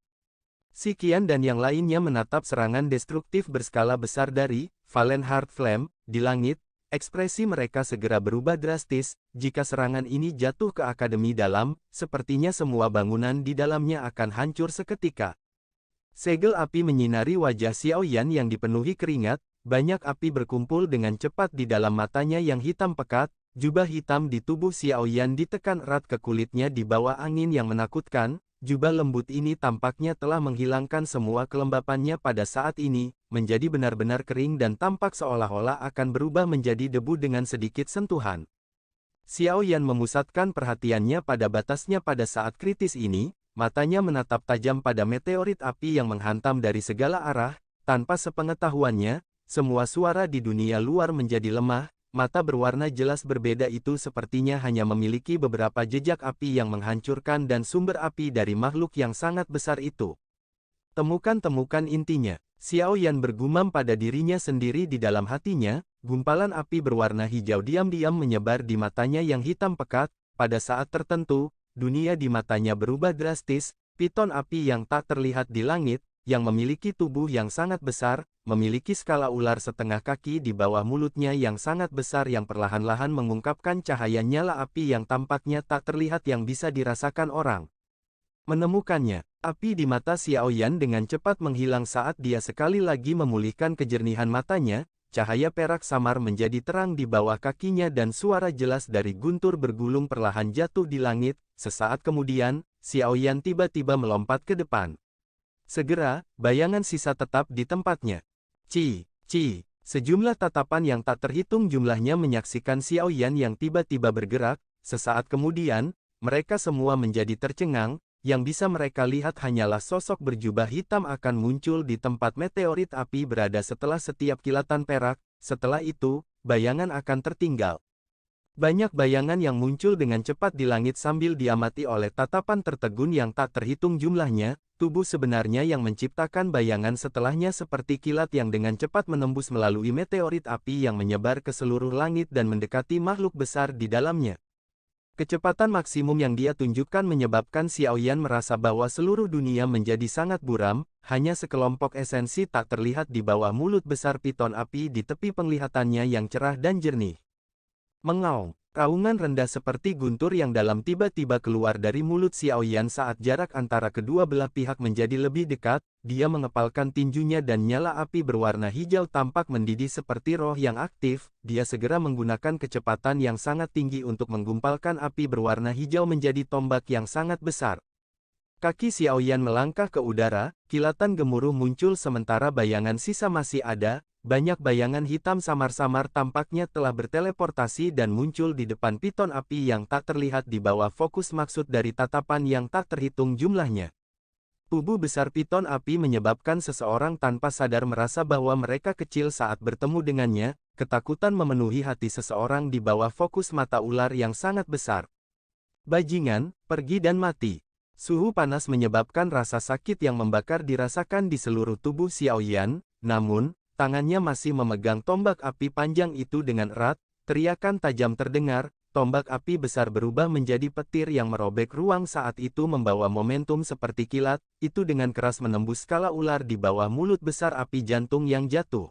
Si Qian dan yang lainnya menatap serangan destruktif berskala besar dari Valen Heart Flame di langit. Ekspresi mereka segera berubah drastis. Jika serangan ini jatuh ke Akademi Dalam, sepertinya semua bangunan di dalamnya akan hancur seketika. Segel api menyinari wajah Xiao Yan yang dipenuhi keringat. Banyak api berkumpul dengan cepat di dalam matanya yang hitam pekat. Jubah hitam di tubuh Xiao Yan ditekan erat ke kulitnya di bawah angin yang menakutkan. Jubah lembut ini tampaknya telah menghilangkan semua kelembapannya pada saat ini, menjadi benar-benar kering dan tampak seolah-olah akan berubah menjadi debu dengan sedikit sentuhan. Xiao Yan memusatkan perhatiannya pada batasnya pada saat kritis ini, matanya menatap tajam pada meteorit api yang menghantam dari segala arah. Tanpa sepengetahuannya, semua suara di dunia luar menjadi lemah. Mata berwarna jelas berbeda itu sepertinya hanya memiliki beberapa jejak api yang menghancurkan dan sumber api dari makhluk yang sangat besar itu. Temukan intinya. Xiao Yan bergumam pada dirinya sendiri di dalam hatinya. Gumpalan api berwarna hijau diam-diam menyebar di matanya yang hitam pekat. Pada saat tertentu, dunia di matanya berubah drastis. Piton api yang tak terlihat di langit, yang memiliki tubuh yang sangat besar, memiliki skala ular setengah kaki di bawah mulutnya yang sangat besar yang perlahan-lahan mengungkapkan cahaya nyala api yang tampaknya tak terlihat yang bisa dirasakan orang. Menemukannya, api di mata Xiao Yan dengan cepat menghilang saat dia sekali lagi memulihkan kejernihan matanya. Cahaya perak samar menjadi terang di bawah kakinya dan suara jelas dari guntur bergulung perlahan jatuh di langit. Sesaat kemudian, Xiao Yan tiba-tiba melompat ke depan. Segera, bayangan sisa tetap di tempatnya. Sejumlah tatapan yang tak terhitung jumlahnya menyaksikan Xiao Yan yang tiba-tiba bergerak. Sesaat kemudian, mereka semua menjadi tercengang. Yang bisa mereka lihat hanyalah sosok berjubah hitam akan muncul di tempat meteorit api berada setelah setiap kilatan perak. Setelah itu, bayangan akan tertinggal. Banyak bayangan yang muncul dengan cepat di langit sambil diamati oleh tatapan tertegun yang tak terhitung jumlahnya. Tubuh sebenarnya yang menciptakan bayangan setelahnya seperti kilat yang dengan cepat menembus melalui meteorit api yang menyebar ke seluruh langit dan mendekati makhluk besar di dalamnya. Kecepatan maksimum yang dia tunjukkan menyebabkan Xiaoyan merasa bahwa seluruh dunia menjadi sangat buram, hanya sekelompok esensi tak terlihat di bawah mulut besar piton api di tepi penglihatannya yang cerah dan jernih. Mengaung. Raungan rendah seperti guntur yang dalam tiba-tiba keluar dari mulut Xiaoyan saat jarak antara kedua belah pihak menjadi lebih dekat. Dia mengepalkan tinjunya dan nyala api berwarna hijau tampak mendidih seperti roh yang aktif. Dia segera menggunakan kecepatan yang sangat tinggi untuk menggumpalkan api berwarna hijau menjadi tombak yang sangat besar. Kaki Xiaoyan melangkah ke udara, kilatan gemuruh muncul sementara bayangan sisa masih ada. Banyak bayangan hitam samar-samar tampaknya telah berteleportasi dan muncul di depan piton api yang tak terlihat di bawah fokus maksud dari tatapan yang tak terhitung jumlahnya. Tubuh besar piton api menyebabkan seseorang tanpa sadar merasa bahwa mereka kecil saat bertemu dengannya. Ketakutan memenuhi hati seseorang di bawah fokus mata ular yang sangat besar. Bajingan, pergi dan mati. Suhu panas menyebabkan rasa sakit yang membakar dirasakan di seluruh tubuh Xiaoyan, namun tangannya masih memegang tombak api panjang itu dengan erat. Teriakan tajam terdengar, tombak api besar berubah menjadi petir yang merobek ruang saat itu membawa momentum seperti kilat, itu dengan keras menembus skala ular di bawah mulut besar api jantung yang jatuh.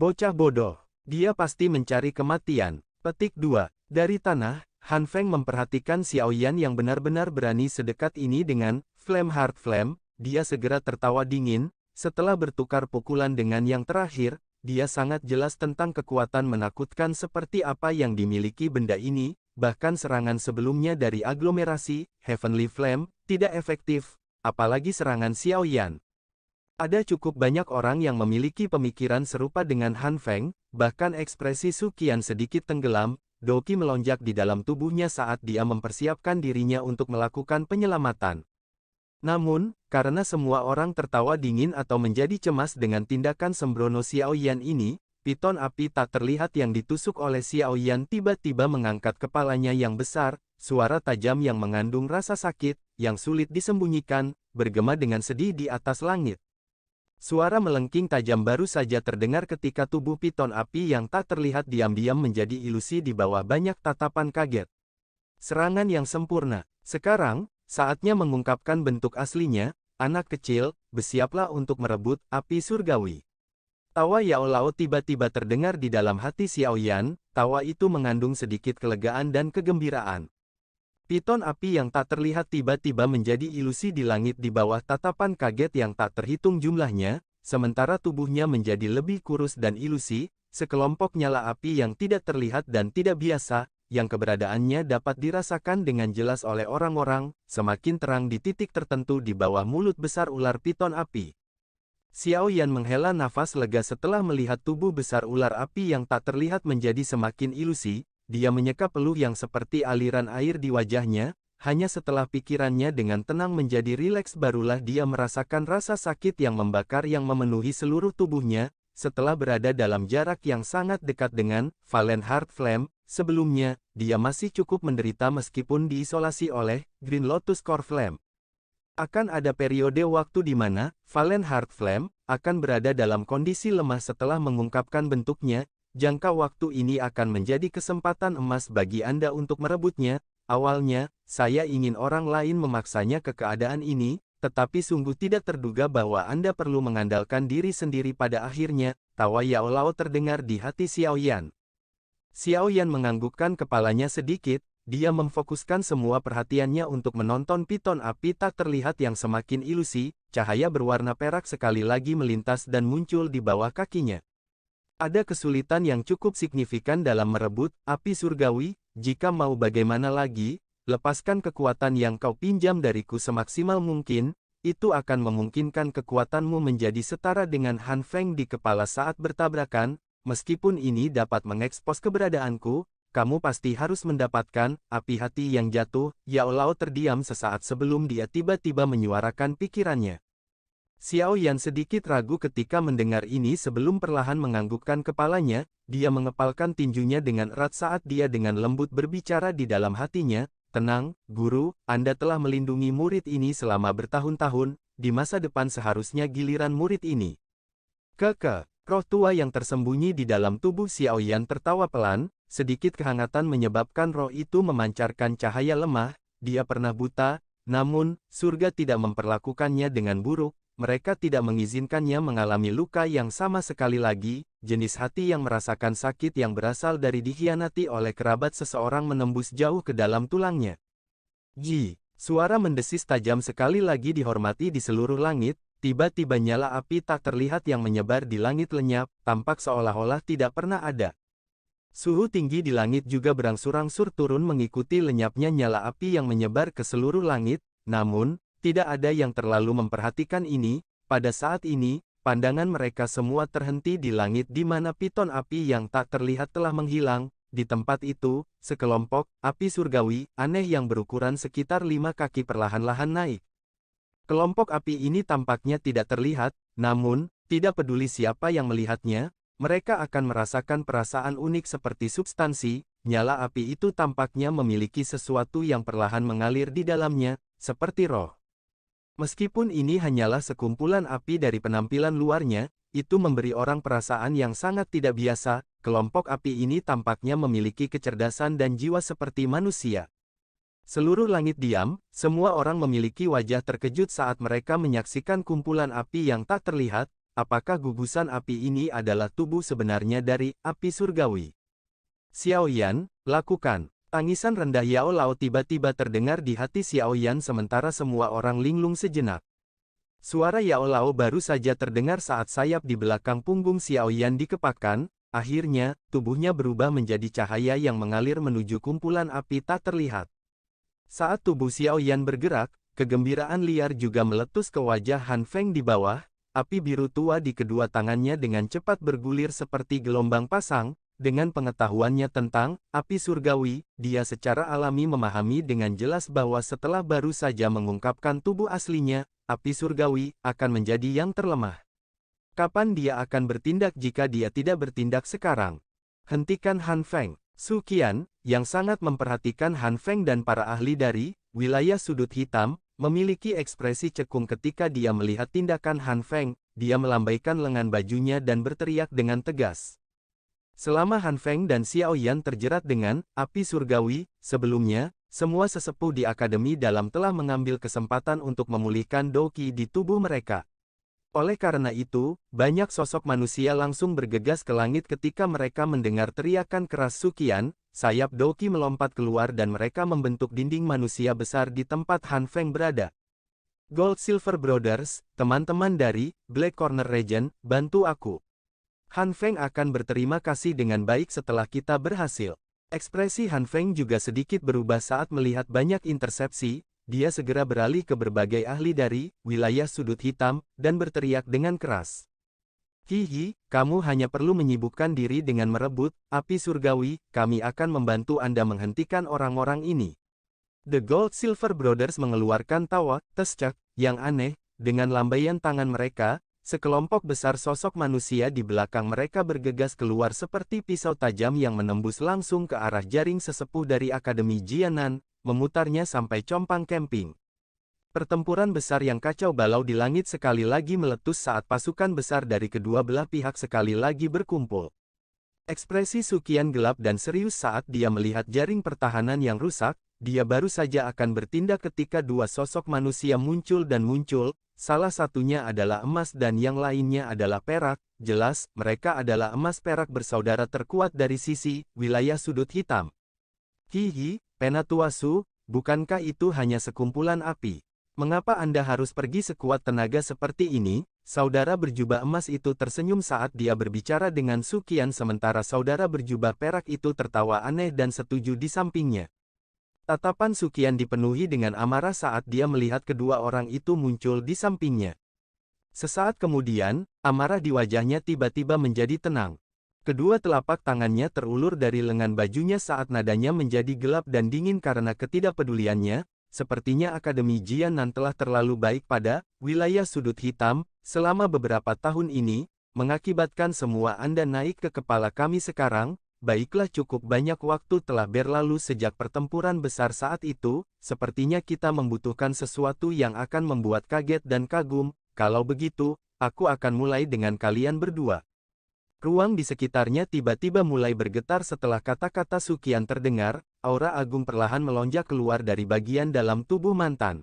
Bocah bodoh, dia pasti mencari kematian. Petik 2. Dari tanah, Han Feng memperhatikan Xiaoyan yang benar-benar berani sedekat ini dengan Flame Heart Flame. Dia segera tertawa dingin. Setelah bertukar pukulan dengan yang terakhir, dia sangat jelas tentang kekuatan menakutkan seperti apa yang dimiliki benda ini, bahkan serangan sebelumnya dari aglomerasi, Heavenly Flame, tidak efektif, apalagi serangan Xiaoyan. Ada cukup banyak orang yang memiliki pemikiran serupa dengan Han Feng, bahkan ekspresi Su Qian sedikit tenggelam, Doqi melonjak di dalam tubuhnya saat dia mempersiapkan dirinya untuk melakukan penyelamatan. Namun, karena semua orang tertawa dingin atau menjadi cemas dengan tindakan sembrono Xiaoyan ini, piton api tak terlihat yang ditusuk oleh Xiaoyan tiba-tiba mengangkat kepalanya yang besar, suara tajam yang mengandung rasa sakit, yang sulit disembunyikan, bergema dengan sedih di atas langit. Suara melengking tajam baru saja terdengar ketika tubuh piton api yang tak terlihat diam-diam menjadi ilusi di bawah banyak tatapan kaget. Serangan yang sempurna. Sekarang, saatnya mengungkapkan bentuk aslinya, anak kecil, bersiaplah untuk merebut api surgawi. Tawa Yao Lao tiba-tiba terdengar di dalam hati Xiaoyan, tawa itu mengandung sedikit kelegaan dan kegembiraan. Piton api yang tak terlihat tiba-tiba menjadi ilusi di langit di bawah tatapan kaget yang tak terhitung jumlahnya, sementara tubuhnya menjadi lebih kurus dan ilusi, sekelompok nyala api yang tidak terlihat dan tidak biasa, yang keberadaannya dapat dirasakan dengan jelas oleh orang-orang, semakin terang di titik tertentu di bawah mulut besar ular piton api. Xiaoyan menghela nafas lega setelah melihat tubuh besar ular api yang tak terlihat menjadi semakin ilusi. Dia menyeka peluh yang seperti aliran air di wajahnya. Hanya setelah pikirannya dengan tenang menjadi rileks barulah dia merasakan rasa sakit yang membakar yang memenuhi seluruh tubuhnya. Setelah berada dalam jarak yang sangat dekat dengan Valen Heart Flame, sebelumnya, dia masih cukup menderita meskipun diisolasi oleh Green Lotus Core Flame. Akan ada periode waktu di mana Valen Heart Flame akan berada dalam kondisi lemah setelah mengungkapkan bentuknya. Jangka waktu ini akan menjadi kesempatan emas bagi Anda untuk merebutnya. Awalnya, saya ingin orang lain memaksanya ke keadaan ini, tetapi sungguh tidak terduga bahwa Anda perlu mengandalkan diri sendiri pada akhirnya. Tawa Yao Lao terdengar di hati Xiaoyan. Xiaoyan menganggukkan kepalanya sedikit, dia memfokuskan semua perhatiannya untuk menonton piton api tak terlihat yang semakin ilusi, cahaya berwarna perak sekali lagi melintas dan muncul di bawah kakinya. Ada kesulitan yang cukup signifikan dalam merebut api surgawi. Jika mau bagaimana lagi, lepaskan kekuatan yang kau pinjam dariku semaksimal mungkin, itu akan memungkinkan kekuatanmu menjadi setara dengan Han Feng di kepala saat bertabrakan. Meskipun ini dapat mengekspos keberadaanku, kamu pasti harus mendapatkan api hati yang jatuh. Yao Lao terdiam sesaat sebelum dia tiba-tiba menyuarakan pikirannya. Xiao Yan sedikit ragu ketika mendengar ini sebelum perlahan menganggukkan kepalanya, dia mengepalkan tinjunya dengan erat saat dia dengan lembut berbicara di dalam hatinya, "Tenang, Guru, Anda telah melindungi murid ini selama bertahun-tahun, di masa depan seharusnya giliran murid ini." Roh tua yang tersembunyi di dalam tubuh Xiao Yan tertawa pelan, sedikit kehangatan menyebabkan roh itu memancarkan cahaya lemah, dia pernah buta, namun, surga tidak memperlakukannya dengan buruk. Mereka tidak mengizinkannya mengalami luka yang sama sekali lagi, jenis hati yang merasakan sakit yang berasal dari dikhianati oleh kerabat seseorang menembus jauh ke dalam tulangnya. Suara mendesis tajam sekali lagi dihormati di seluruh langit, tiba-tiba nyala api tak terlihat yang menyebar di langit lenyap, tampak seolah-olah tidak pernah ada. Suhu tinggi di langit juga berangsur-angsur turun mengikuti lenyapnya nyala api yang menyebar ke seluruh langit, namun, tidak ada yang terlalu memperhatikan ini. Pada saat ini, pandangan mereka semua terhenti di langit di mana piton api yang tak terlihat telah menghilang. Di tempat itu, sekelompok api surgawi aneh yang berukuran sekitar 5 kaki perlahan-lahan naik. Kelompok api ini tampaknya tidak terlihat, namun, tidak peduli siapa yang melihatnya, mereka akan merasakan perasaan unik seperti substansi. Nyala api itu tampaknya memiliki sesuatu yang perlahan mengalir di dalamnya, seperti roh. Meskipun ini hanyalah sekumpulan api dari penampilan luarnya, itu memberi orang perasaan yang sangat tidak biasa. Kelompok api ini tampaknya memiliki kecerdasan dan jiwa seperti manusia. Seluruh langit diam, semua orang memiliki wajah terkejut saat mereka menyaksikan kumpulan api yang tak terlihat. Apakah gugusan api ini adalah tubuh sebenarnya dari api surgawi? Xiao Yan, lakukan. Tangisan rendah Yao Lao tiba-tiba terdengar di hati Xiao Yan sementara semua orang linglung sejenak. Suara Yao Lao baru saja terdengar saat sayap di belakang punggung Xiao Yan dikepakkan, akhirnya, tubuhnya berubah menjadi cahaya yang mengalir menuju kumpulan api tak terlihat. Saat tubuh Xiao Yan bergerak, kegembiraan liar juga meletus ke wajah Han Feng di bawah, api biru tua di kedua tangannya dengan cepat bergulir seperti gelombang pasang. Dengan pengetahuannya tentang api surgawi, dia secara alami memahami dengan jelas bahwa setelah baru saja mengungkapkan tubuh aslinya, api surgawi akan menjadi yang terlemah. Kapan dia akan bertindak jika dia tidak bertindak sekarang? Hentikan Han Feng. Su Qian, yang sangat memperhatikan Han Feng dan para ahli dari wilayah sudut hitam, memiliki ekspresi cekung ketika dia melihat tindakan Han Feng. Dia melambaikan lengan bajunya dan berteriak dengan tegas. Selama Han Feng dan Xiao Yan terjerat dengan api surgawi, sebelumnya, semua sesepuh di Akademi Dalam telah mengambil kesempatan untuk memulihkan Doqi di tubuh mereka. Oleh karena itu, banyak sosok manusia langsung bergegas ke langit ketika mereka mendengar teriakan keras Su Qian, sayap Doqi melompat keluar dan mereka membentuk dinding manusia besar di tempat Han Feng berada. Gold Silver Brothers, teman-teman dari Black Corner Region, bantu aku. Han Feng akan berterima kasih dengan baik setelah kita berhasil. Ekspresi Han Feng juga sedikit berubah saat melihat banyak intersepsi, dia segera beralih ke berbagai ahli dari wilayah sudut hitam, dan berteriak dengan keras. Hihi, kamu hanya perlu menyibukkan diri dengan merebut api surgawi, kami akan membantu Anda menghentikan orang-orang ini. The Gold Silver Brothers mengeluarkan tawa, tescek, yang aneh, dengan lambaian tangan mereka. Sekelompok besar sosok manusia di belakang mereka bergegas keluar seperti pisau tajam yang menembus langsung ke arah jaring sesepuh dari Akademi Jianan, memutarnya sampai compang camping. Pertempuran besar yang kacau balau di langit sekali lagi meletus saat pasukan besar dari kedua belah pihak sekali lagi berkumpul. Ekspresi Su Qian gelap dan serius saat dia melihat jaring pertahanan yang rusak. Dia baru saja akan bertindak ketika dua sosok manusia muncul dan muncul. Salah satunya adalah emas dan yang lainnya adalah perak. Jelas, mereka adalah emas perak bersaudara terkuat dari sisi wilayah sudut hitam. Hihi, Penatua Su, bukankah itu hanya sekumpulan api? Mengapa Anda harus pergi sekuat tenaga seperti ini? Saudara berjubah emas itu tersenyum saat dia berbicara dengan Su Qian sementara saudara berjubah perak itu tertawa aneh dan setuju di sampingnya. Tatapan Su Qian dipenuhi dengan amarah saat dia melihat kedua orang itu muncul di sampingnya. Sesaat kemudian, amarah di wajahnya tiba-tiba menjadi tenang. Kedua telapak tangannya terulur dari lengan bajunya saat nadanya menjadi gelap dan dingin karena ketidakpeduliannya. sepertinya Akademi Jianan telah terlalu baik pada wilayah sudut hitam selama beberapa tahun ini, mengakibatkan semua Anda naik ke kepala kami sekarang. Baiklah, cukup banyak waktu telah berlalu sejak pertempuran besar saat itu, sepertinya kita membutuhkan sesuatu yang akan membuat kaget dan kagum. Kalau begitu, aku akan mulai dengan kalian berdua. Ruang di sekitarnya tiba-tiba mulai bergetar setelah kata-kata Suqian terdengar, aura agung perlahan melonjak keluar dari bagian dalam tubuh mantan.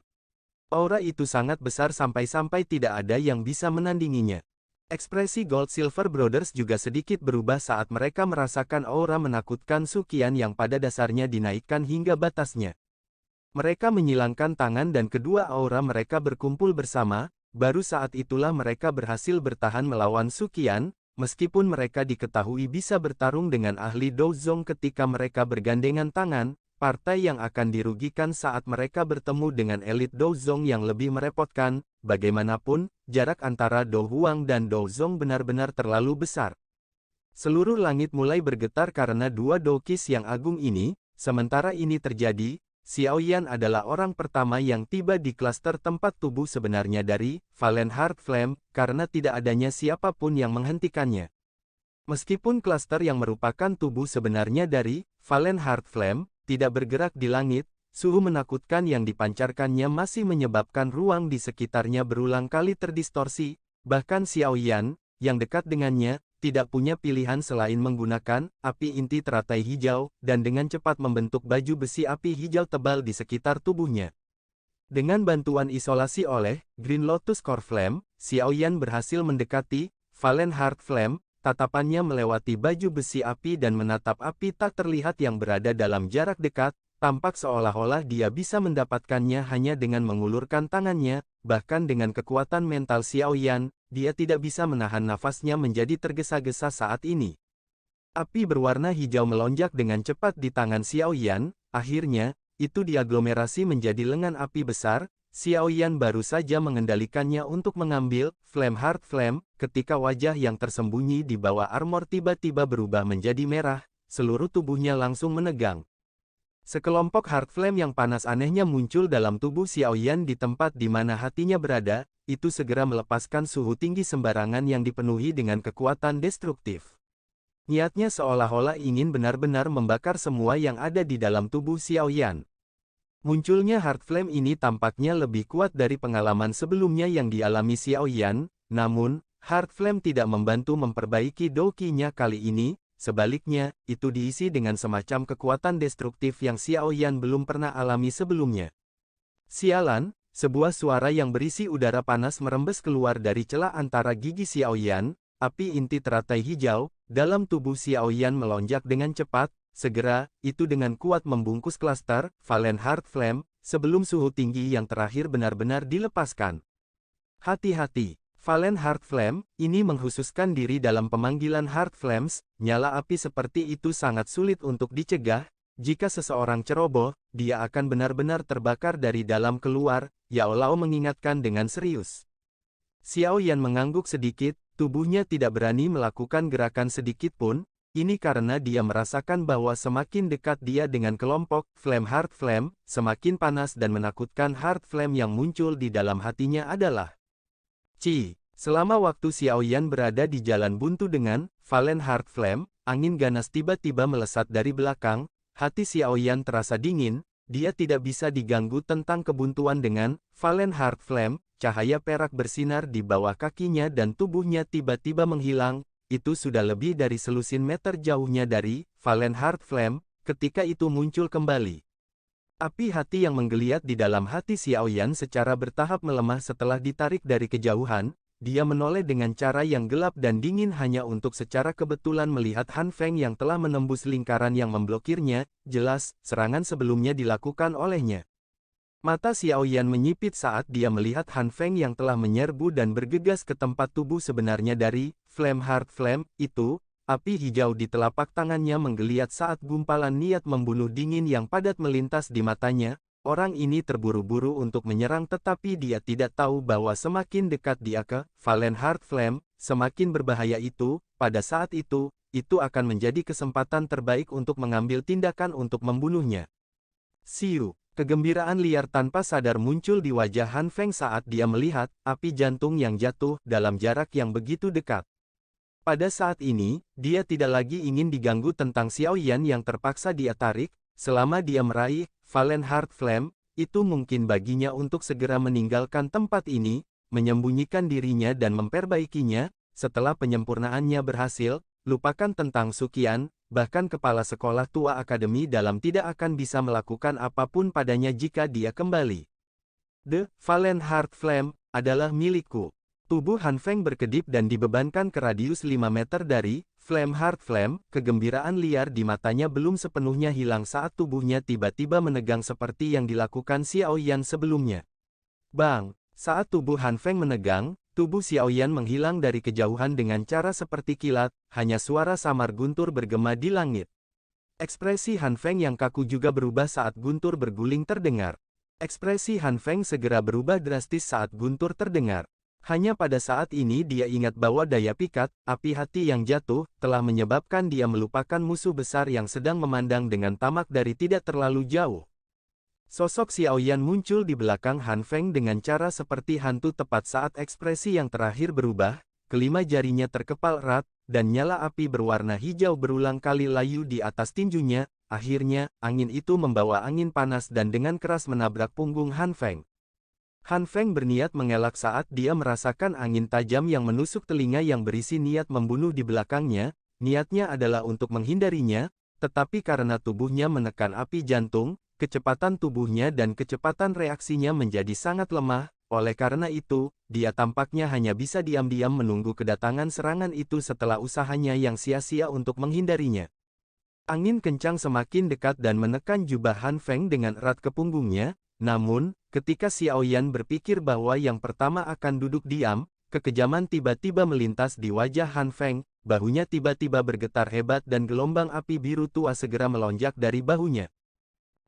Aura itu sangat besar sampai-sampai tidak ada yang bisa menandinginya. Ekspresi Gold Silver Brothers juga sedikit berubah saat mereka merasakan aura menakutkan Suqian yang pada dasarnya dinaikkan hingga batasnya. Mereka menyilangkan tangan dan kedua aura mereka berkumpul bersama, baru saat itulah mereka berhasil bertahan melawan Suqian, meskipun mereka diketahui bisa bertarung dengan ahli Douzong ketika mereka bergandengan tangan. Partai yang akan dirugikan saat mereka bertemu dengan elit Douzong yang lebih merepotkan. Bagaimanapun, jarak antara Do Huang dan Douzong benar-benar terlalu besar. Seluruh langit mulai bergetar karena dua Dokis yang agung ini. Sementara ini terjadi, Xiaoyan adalah orang pertama yang tiba di klaster tempat tubuh sebenarnya dari Valen Heart Flame, karena tidak adanya siapapun yang menghentikannya. Meskipun klaster yang merupakan tubuh sebenarnya dari Valen Heart Flame tidak bergerak di langit, suhu menakutkan yang dipancarkannya masih menyebabkan ruang di sekitarnya berulang kali terdistorsi. Bahkan Xiaoyan, yang dekat dengannya, tidak punya pilihan selain menggunakan api inti teratai hijau, dan dengan cepat membentuk baju besi api hijau tebal di sekitar tubuhnya. Dengan bantuan isolasi oleh Green Lotus Core Flame, Xiaoyan berhasil mendekati Valen Heart Flame. Tatapannya melewati baju besi api dan menatap api tak terlihat yang berada dalam jarak dekat, tampak seolah-olah dia bisa mendapatkannya hanya dengan mengulurkan tangannya. Bahkan dengan kekuatan mental Xiaoyan, dia tidak bisa menahan nafasnya menjadi tergesa-gesa saat ini. Api berwarna hijau melonjak dengan cepat di tangan Xiaoyan, akhirnya, itu diaglomerasi menjadi lengan api besar. Xiaoyan baru saja mengendalikannya untuk mengambil Flame Heart Flame, ketika wajah yang tersembunyi di bawah armor tiba-tiba berubah menjadi merah, seluruh tubuhnya langsung menegang. Sekelompok Heart Flame yang panas anehnya muncul dalam tubuh Xiaoyan di tempat di mana hatinya berada, itu segera melepaskan suhu tinggi sembarangan yang dipenuhi dengan kekuatan destruktif. Niatnya seolah-olah ingin benar-benar membakar semua yang ada di dalam tubuh Xiaoyan. Munculnya Heart Flame ini tampaknya lebih kuat dari pengalaman sebelumnya yang dialami Xiaoyan, namun, Heart Flame tidak membantu memperbaiki Douki-nya kali ini, sebaliknya, itu diisi dengan semacam kekuatan destruktif yang Xiaoyan belum pernah alami sebelumnya. Sialan, sebuah suara yang berisi udara panas merembes keluar dari celah antara gigi Xiaoyan, api inti teratai hijau, dalam tubuh Xiaoyan melonjak dengan cepat. Segera, itu dengan kuat membungkus klaster Valen Heart Flame, sebelum suhu tinggi yang terakhir benar-benar dilepaskan. Hati-hati, Valen Heart Flame, ini menghususkan diri dalam pemanggilan Heart Flames, nyala api seperti itu sangat sulit untuk dicegah. Jika seseorang ceroboh, dia akan benar-benar terbakar dari dalam keluar, Yao Lao mengingatkan dengan serius. Xiaoyan mengangguk sedikit, tubuhnya tidak berani melakukan gerakan sedikit pun. Ini karena dia merasakan bahwa semakin dekat dia dengan kelompok Flame Heart Flame, semakin panas dan menakutkan Heart Flame yang muncul di dalam hatinya adalah Ci. Selama waktu Xiaoyan berada di jalan buntu dengan Valen Heart Flame, angin ganas tiba-tiba melesat dari belakang. Hati Xiaoyan terasa dingin, dia tidak bisa diganggu tentang kebuntuan dengan Valen Heart Flame. Cahaya perak bersinar di bawah kakinya dan tubuhnya tiba-tiba menghilang. Itu sudah lebih dari selusin meter jauhnya dari Valen Heart Flame, ketika itu muncul kembali. Api hati yang menggeliat di dalam hati Xiaoyan secara bertahap melemah setelah ditarik dari kejauhan. Dia menoleh dengan cara yang gelap dan dingin hanya untuk secara kebetulan melihat Han Feng yang telah menembus lingkaran yang memblokirnya. Jelas, serangan sebelumnya dilakukan olehnya. Mata Xiaoyan menyipit saat dia melihat Han Feng yang telah menyerbu dan bergegas ke tempat tubuh sebenarnya dari Flame Heart Flame. Itu, api hijau di telapak tangannya menggeliat saat gumpalan niat membunuh dingin yang padat melintas di matanya. Orang ini terburu-buru untuk menyerang tetapi dia tidak tahu bahwa semakin dekat dia ke Valen Heart Flame, semakin berbahaya itu. Pada saat itu akan menjadi kesempatan terbaik untuk mengambil tindakan untuk membunuhnya. Siu. Kegembiraan liar tanpa sadar muncul di wajah Han Feng saat dia melihat api jantung yang jatuh dalam jarak yang begitu dekat. Pada saat ini, dia tidak lagi ingin diganggu tentang Xiao Yan yang terpaksa dia tarik. Selama dia meraih Valen Heart Flame, itu mungkin baginya untuk segera meninggalkan tempat ini, menyembunyikan dirinya dan memperbaikinya. Setelah penyempurnaannya berhasil, lupakan tentang Suqian. Bahkan kepala sekolah tua akademi dalam tidak akan bisa melakukan apapun padanya jika dia kembali. The Valen Heart Flame adalah milikku. Tubuh Han Feng berkedip dan dibebankan ke radius 5 meter dari Flame Heart Flame. Kegembiraan liar di matanya belum sepenuhnya hilang saat tubuhnya tiba-tiba menegang seperti yang dilakukan Xiao Yan sebelumnya. Bang! Saat tubuh Han Feng menegang, tubuh Xiao Yan menghilang dari kejauhan dengan cara seperti kilat, hanya suara samar guntur bergema di langit. Ekspresi Han Feng yang kaku juga berubah saat guntur berguling terdengar. Ekspresi Han Feng segera berubah drastis saat guntur terdengar. Hanya pada saat ini dia ingat bahwa daya pikat, api hati yang jatuh, telah menyebabkan dia melupakan musuh besar yang sedang memandang dengan tamak dari tidak terlalu jauh. Sosok Xiao Yan muncul di belakang Han Feng dengan cara seperti hantu tepat saat ekspresi yang terakhir berubah, kelima jarinya terkepal erat, dan nyala api berwarna hijau berulang kali layu di atas tinjunya. Akhirnya, angin itu membawa angin panas dan dengan keras menabrak punggung Han Feng. Han Feng berniat mengelak saat dia merasakan angin tajam yang menusuk telinga yang berisi niat membunuh di belakangnya. Niatnya adalah untuk menghindarinya, tetapi karena tubuhnya menekan api jantung, kecepatan tubuhnya dan kecepatan reaksinya menjadi sangat lemah. Oleh karena itu, dia tampaknya hanya bisa diam-diam menunggu kedatangan serangan itu setelah usahanya yang sia-sia untuk menghindarinya. Angin kencang semakin dekat dan menekan jubah Han Feng dengan erat ke punggungnya. Namun, ketika Xiao Yan berpikir bahwa yang pertama akan duduk diam, kekejaman tiba-tiba melintas di wajah Han Feng. Bahunya tiba-tiba bergetar hebat dan gelombang api biru tua segera melonjak dari bahunya.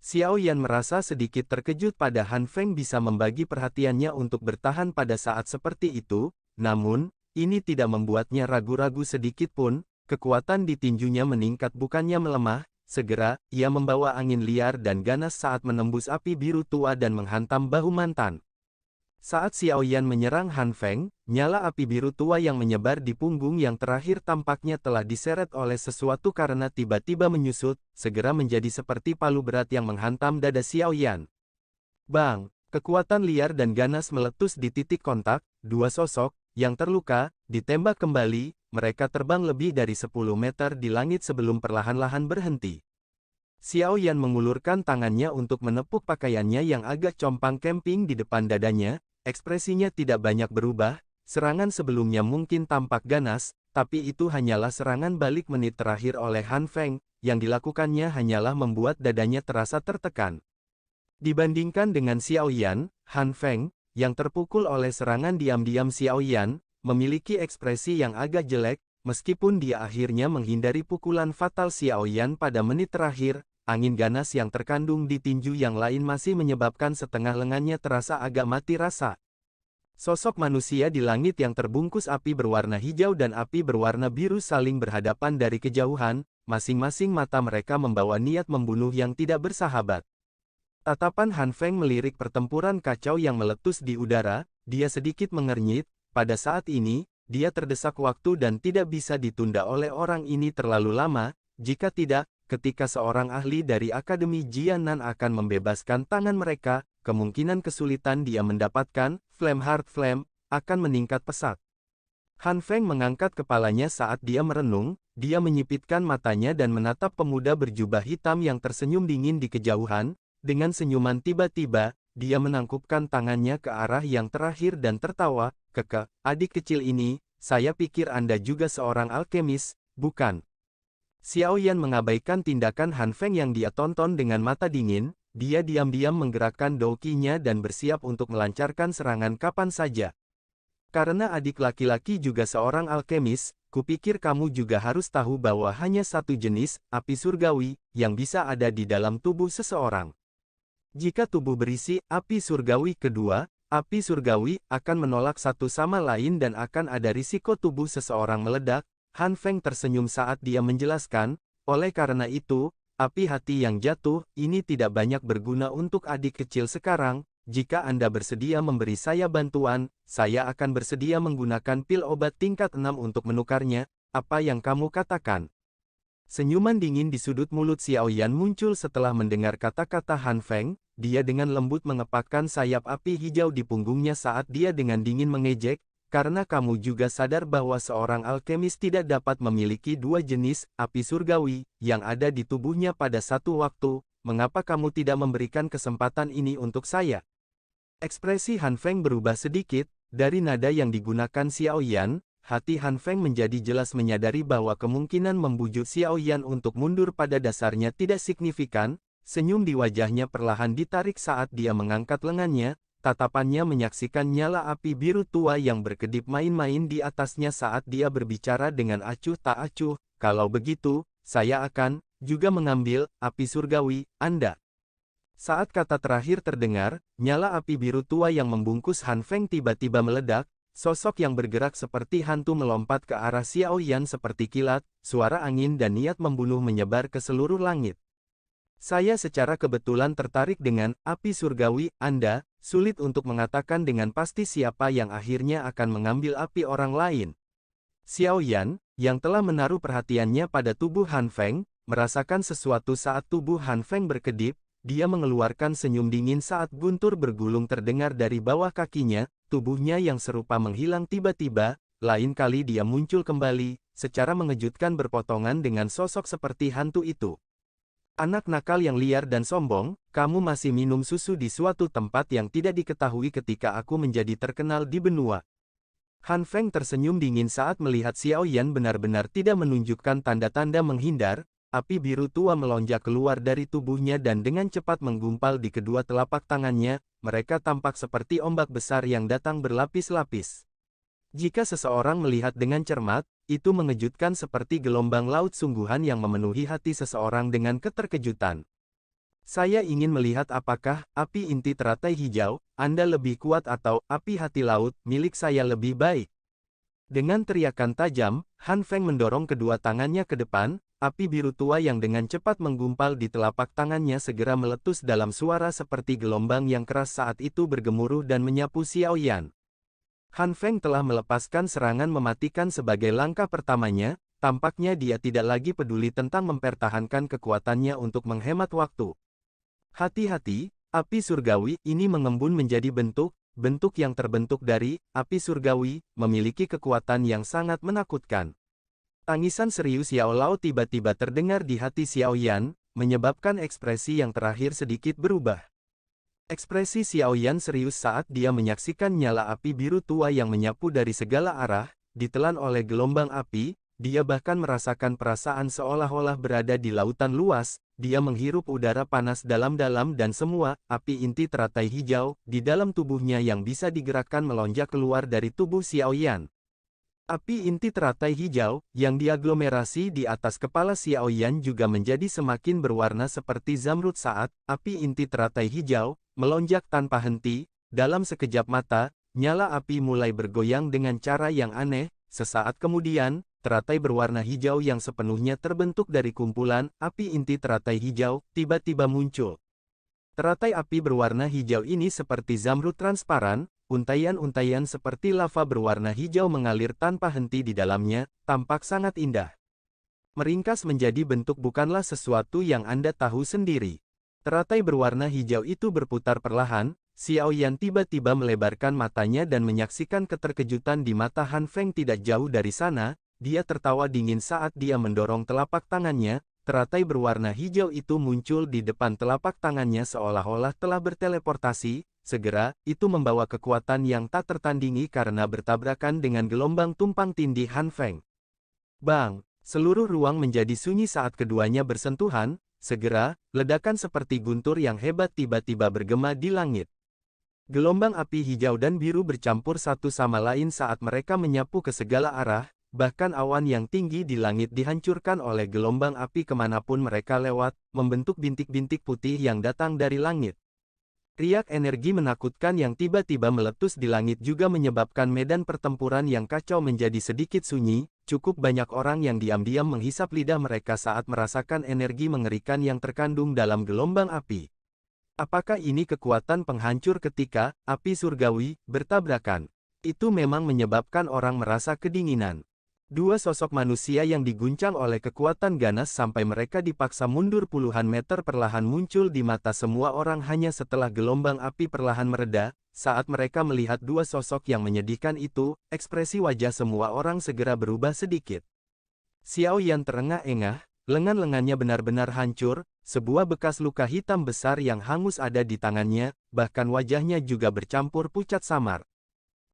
Xiao Yan merasa sedikit terkejut pada Han Feng bisa membagi perhatiannya untuk bertahan pada saat seperti itu, namun, ini tidak membuatnya ragu-ragu sedikit pun. Kekuatan di tinjunya meningkat bukannya melemah. Segera, ia membawa angin liar dan ganas saat menembus api biru tua dan menghantam bahu mantan. Saat Xiao Yan menyerang Han Feng, nyala api biru tua yang menyebar di punggung yang terakhir tampaknya telah diseret oleh sesuatu karena tiba-tiba menyusut, segera menjadi seperti palu berat yang menghantam dada Xiao Yan. Bang! Kekuatan liar dan ganas meletus di titik kontak, dua sosok, yang terluka, ditembak kembali. Mereka terbang lebih dari 10 meter di langit sebelum perlahan-lahan berhenti. Xiao Yan mengulurkan tangannya untuk menepuk pakaiannya yang agak compang camping di depan dadanya. Ekspresinya tidak banyak berubah. Serangan sebelumnya mungkin tampak ganas, tapi itu hanyalah serangan balik menit terakhir oleh Han Feng. Yang dilakukannya hanyalah membuat dadanya terasa tertekan. Dibandingkan dengan Xiao Yan, Han Feng, yang terpukul oleh serangan diam-diam Xiao Yan, memiliki ekspresi yang agak jelek. Meskipun dia akhirnya menghindari pukulan fatal Xiao Yan pada menit terakhir, angin ganas yang terkandung di tinju yang lain masih menyebabkan setengah lengannya terasa agak mati rasa. Sosok manusia di langit yang terbungkus api berwarna hijau dan api berwarna biru saling berhadapan dari kejauhan, masing-masing mata mereka membawa niat membunuh yang tidak bersahabat. Tatapan Han Feng melirik pertempuran kacau yang meletus di udara, dia sedikit mengernyit. Pada saat ini, dia terdesak waktu dan tidak bisa ditunda oleh orang ini terlalu lama. Jika tidak, ketika seorang ahli dari Akademi Jianan akan membebaskan tangan mereka, kemungkinan kesulitan dia mendapatkan Flame Heart Flame akan meningkat pesat. Han Feng mengangkat kepalanya saat dia merenung. Dia menyipitkan matanya dan menatap pemuda berjubah hitam yang tersenyum dingin di kejauhan. Dengan senyuman tiba-tiba, dia menangkupkan tangannya ke arah yang terakhir dan tertawa. Keke, adik kecil ini, saya pikir Anda juga seorang alkemis, bukan? Xiao Yan mengabaikan tindakan Han Feng yang dia tonton dengan mata dingin. Dia diam-diam menggerakkan douki-nya dan bersiap untuk melancarkan serangan kapan saja. Karena adik laki-laki juga seorang alkemis, kupikir kamu juga harus tahu bahwa hanya satu jenis, api surgawi, yang bisa ada di dalam tubuh seseorang. Jika tubuh berisi api surgawi kedua, api surgawi akan menolak satu sama lain dan akan ada risiko tubuh seseorang meledak. Han Feng tersenyum saat dia menjelaskan, oleh karena itu, api hati yang jatuh, ini tidak banyak berguna untuk adik kecil sekarang. Jika Anda bersedia memberi saya bantuan, saya akan bersedia menggunakan pil obat tingkat 6 untuk menukarnya. Apa yang kamu katakan?" Senyuman dingin di sudut mulut Xiao Yan muncul setelah mendengar kata-kata Han Feng. Dia dengan lembut mengepakkan sayap api hijau di punggungnya saat dia dengan dingin mengejek, "Karena kamu juga sadar bahwa seorang alkemis tidak dapat memiliki dua jenis api surgawi yang ada di tubuhnya pada satu waktu, mengapa kamu tidak memberikan kesempatan ini untuk saya?" Ekspresi Han Feng berubah sedikit. Dari nada yang digunakan Xiao Yan, hati Han Feng menjadi jelas menyadari bahwa kemungkinan membujuk Xiao Yan untuk mundur pada dasarnya tidak signifikan. Senyum di wajahnya perlahan ditarik saat dia mengangkat lengannya, tatapannya menyaksikan nyala api biru tua yang berkedip main-main di atasnya saat dia berbicara dengan acuh tak acuh. "Kalau begitu, saya akan juga mengambil api surgawi Anda." Saat kata terakhir terdengar, nyala api biru tua yang membungkus Han Feng tiba-tiba meledak. Sosok yang bergerak seperti hantu melompat ke arah Xiao Yan seperti kilat, suara angin dan niat membunuh menyebar ke seluruh langit. "Saya secara kebetulan tertarik dengan api surgawi Anda." Sulit untuk mengatakan dengan pasti siapa yang akhirnya akan mengambil api orang lain. Xiao Yan, yang telah menaruh perhatiannya pada tubuh Han Feng, merasakan sesuatu saat tubuh Han Feng berkedip. Dia mengeluarkan senyum dingin saat guntur bergulung terdengar dari bawah kakinya. Tubuhnya yang serupa menghilang tiba-tiba, lain kali dia muncul kembali, secara mengejutkan berpotongan dengan sosok seperti hantu itu. "Anak nakal yang liar dan sombong, kamu masih minum susu di suatu tempat yang tidak diketahui ketika aku menjadi terkenal di benua." Han Feng tersenyum dingin saat melihat Xiao Yan benar-benar tidak menunjukkan tanda-tanda menghindar. Api biru tua melonjak keluar dari tubuhnya dan dengan cepat menggumpal di kedua telapak tangannya. Mereka tampak seperti ombak besar yang datang berlapis-lapis. Jika seseorang melihat dengan cermat, itu mengejutkan seperti gelombang laut sungguhan yang memenuhi hati seseorang dengan keterkejutan. "Saya ingin melihat apakah api inti teratai hijau Anda lebih kuat atau api hati laut milik saya lebih baik." Dengan teriakan tajam, Han Feng mendorong kedua tangannya ke depan. Api biru tua yang dengan cepat menggumpal di telapak tangannya segera meletus dalam suara seperti gelombang yang keras saat itu bergemuruh dan menyapu Xiao Yan. Han Feng telah melepaskan serangan mematikan sebagai langkah pertamanya. Tampaknya dia tidak lagi peduli tentang mempertahankan kekuatannya untuk menghemat waktu. "Hati-hati, api surgawi ini mengembun menjadi bentuk yang terbentuk dari api surgawi, memiliki kekuatan yang sangat menakutkan." Tangisan serius Xiao Lao tiba-tiba terdengar di hati Xiao Yan, menyebabkan ekspresi yang terakhir sedikit berubah. Ekspresi Xiao Yan serius saat dia menyaksikan nyala api biru tua yang menyapu dari segala arah, ditelan oleh gelombang api. Dia bahkan merasakan perasaan seolah-olah berada di lautan luas. Dia menghirup udara panas dalam-dalam dan semua api inti teratai hijau di dalam tubuhnya yang bisa digerakkan melonjak keluar dari tubuh Xiao Yan. Api inti teratai hijau, yang diaglomerasi di atas kepala Xiao Yan juga menjadi semakin berwarna seperti zamrud saat api inti teratai hijau melonjak tanpa henti. Dalam sekejap mata, nyala api mulai bergoyang dengan cara yang aneh. Sesaat kemudian, teratai berwarna hijau yang sepenuhnya terbentuk dari kumpulan api inti teratai hijau tiba-tiba muncul. Teratai api berwarna hijau ini seperti zamrud transparan. Untaian-untaian seperti lava berwarna hijau mengalir tanpa henti di dalamnya, tampak sangat indah. Meringkas menjadi bentuk bukanlah sesuatu yang Anda tahu sendiri. Teratai berwarna hijau itu berputar perlahan. Xiao Yan tiba-tiba melebarkan matanya dan menyaksikan keterkejutan di mata Han Feng tidak jauh dari sana. Dia tertawa dingin saat dia mendorong telapak tangannya. Teratai berwarna hijau itu muncul di depan telapak tangannya seolah-olah telah berteleportasi. Segera, itu membawa kekuatan yang tak tertandingi karena bertabrakan dengan gelombang tumpang tindih Han Feng. Bang! Seluruh ruang menjadi sunyi saat keduanya bersentuhan. Segera, ledakan seperti guntur yang hebat tiba-tiba bergema di langit. Gelombang api hijau dan biru bercampur satu sama lain saat mereka menyapu ke segala arah. Bahkan awan yang tinggi di langit dihancurkan oleh gelombang api kemanapun mereka lewat, membentuk bintik-bintik putih yang datang dari langit. Riak energi menakutkan yang tiba-tiba meletus di langit juga menyebabkan medan pertempuran yang kacau menjadi sedikit sunyi. Cukup banyak orang yang diam-diam menghisap lidah mereka saat merasakan energi mengerikan yang terkandung dalam gelombang api. Apakah ini kekuatan penghancur ketika api surgawi bertabrakan? Itu memang menyebabkan orang merasa kedinginan. Dua sosok manusia yang diguncang oleh kekuatan ganas sampai mereka dipaksa mundur puluhan meter perlahan muncul di mata semua orang hanya setelah gelombang api perlahan mereda. Saat mereka melihat dua sosok yang menyedihkan itu, ekspresi wajah semua orang segera berubah sedikit. Xiao Yan terengah-engah, lengan-lengannya benar-benar hancur, sebuah bekas luka hitam besar yang hangus ada di tangannya, bahkan wajahnya juga bercampur pucat samar.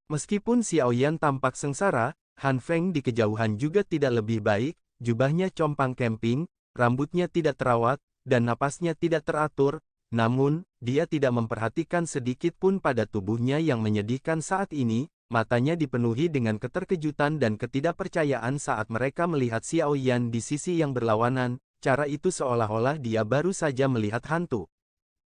Meskipun Xiao Yan tampak sengsara, Han Feng di kejauhan juga tidak lebih baik, jubahnya compang camping, rambutnya tidak terawat, dan napasnya tidak teratur, namun, dia tidak memperhatikan sedikit pun pada tubuhnya yang menyedihkan saat ini, matanya dipenuhi dengan keterkejutan dan ketidakpercayaan saat mereka melihat Xiao Yan di sisi yang berlawanan, cara itu seolah-olah dia baru saja melihat hantu.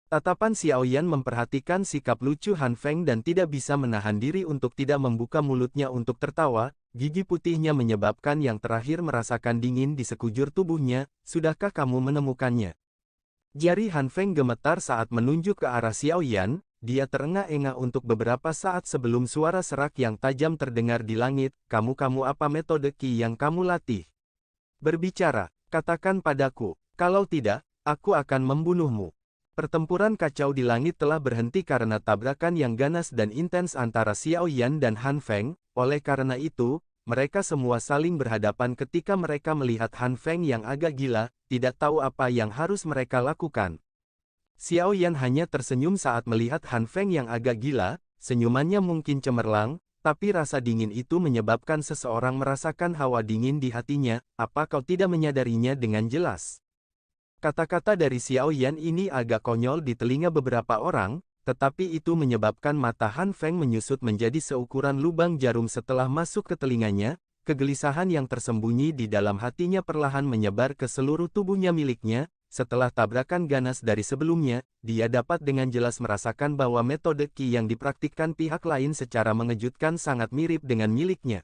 Tatapan Xiao Yan memperhatikan sikap lucu Han Feng dan tidak bisa menahan diri untuk tidak membuka mulutnya untuk tertawa, gigi putihnya menyebabkan yang terakhir merasakan dingin di sekujur tubuhnya, sudahkah kamu menemukannya? Jari Han Feng gemetar saat menunjuk ke arah Xiao Yan, dia terengah-engah untuk beberapa saat sebelum suara serak yang tajam terdengar di langit, kamu apa metode Qi yang kamu latih? Berbicara, katakan padaku, kalau tidak, aku akan membunuhmu. Pertempuran kacau di langit telah berhenti karena tabrakan yang ganas dan intens antara Xiao Yan dan Han Feng, oleh karena itu, mereka semua saling berhadapan ketika mereka melihat Han Feng yang agak gila, tidak tahu apa yang harus mereka lakukan. Xiao Yan hanya tersenyum saat melihat Han Feng yang agak gila, senyumannya mungkin cemerlang, tapi rasa dingin itu menyebabkan seseorang merasakan hawa dingin di hatinya, apa kau tidak menyadarinya dengan jelas? Kata-kata dari Xiao Yan ini agak konyol di telinga beberapa orang, tetapi itu menyebabkan mata Han Feng menyusut menjadi seukuran lubang jarum setelah masuk ke telinganya, kegelisahan yang tersembunyi di dalam hatinya perlahan menyebar ke seluruh tubuhnya miliknya, setelah tabrakan ganas dari sebelumnya, dia dapat dengan jelas merasakan bahwa metode Qi yang dipraktikkan pihak lain secara mengejutkan sangat mirip dengan miliknya.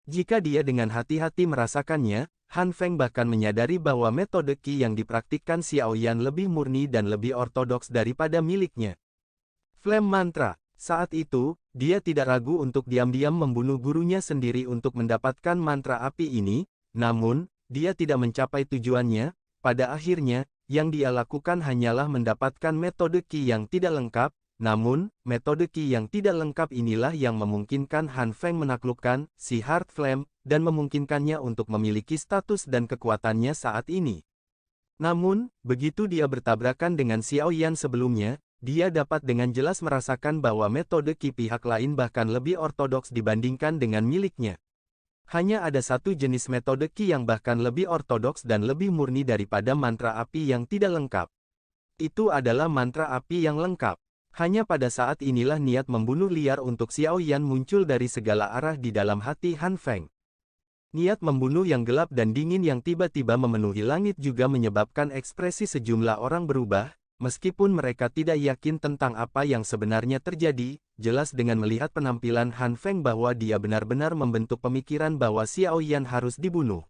Jika dia dengan hati-hati merasakannya, Han Feng bahkan menyadari bahwa metode Qi yang dipraktikkan Xiao Yan lebih murni dan lebih ortodoks daripada miliknya. Flame Mantra. Saat itu, dia tidak ragu untuk diam-diam membunuh gurunya sendiri untuk mendapatkan mantra api ini, namun, dia tidak mencapai tujuannya. Pada akhirnya, yang dia lakukan hanyalah mendapatkan metode Qi yang tidak lengkap, namun, metode Qi yang tidak lengkap inilah yang memungkinkan Han Feng menaklukkan si Heart Flame, dan memungkinkannya untuk memiliki status dan kekuatannya saat ini. Namun, begitu dia bertabrakan dengan Xiao Yan sebelumnya, dia dapat dengan jelas merasakan bahwa metode Qi pihak lain bahkan lebih ortodoks dibandingkan dengan miliknya. Hanya ada satu jenis metode Qi yang bahkan lebih ortodoks dan lebih murni daripada mantra api yang tidak lengkap. Itu adalah mantra api yang lengkap. Hanya pada saat inilah niat membunuh liar untuk Xiao Yan muncul dari segala arah di dalam hati Han Feng. Niat membunuh yang gelap dan dingin yang tiba-tiba memenuhi langit juga menyebabkan ekspresi sejumlah orang berubah. Meskipun mereka tidak yakin tentang apa yang sebenarnya terjadi, jelas dengan melihat penampilan Han Feng bahwa dia benar-benar membentuk pemikiran bahwa Xiao Yan harus dibunuh.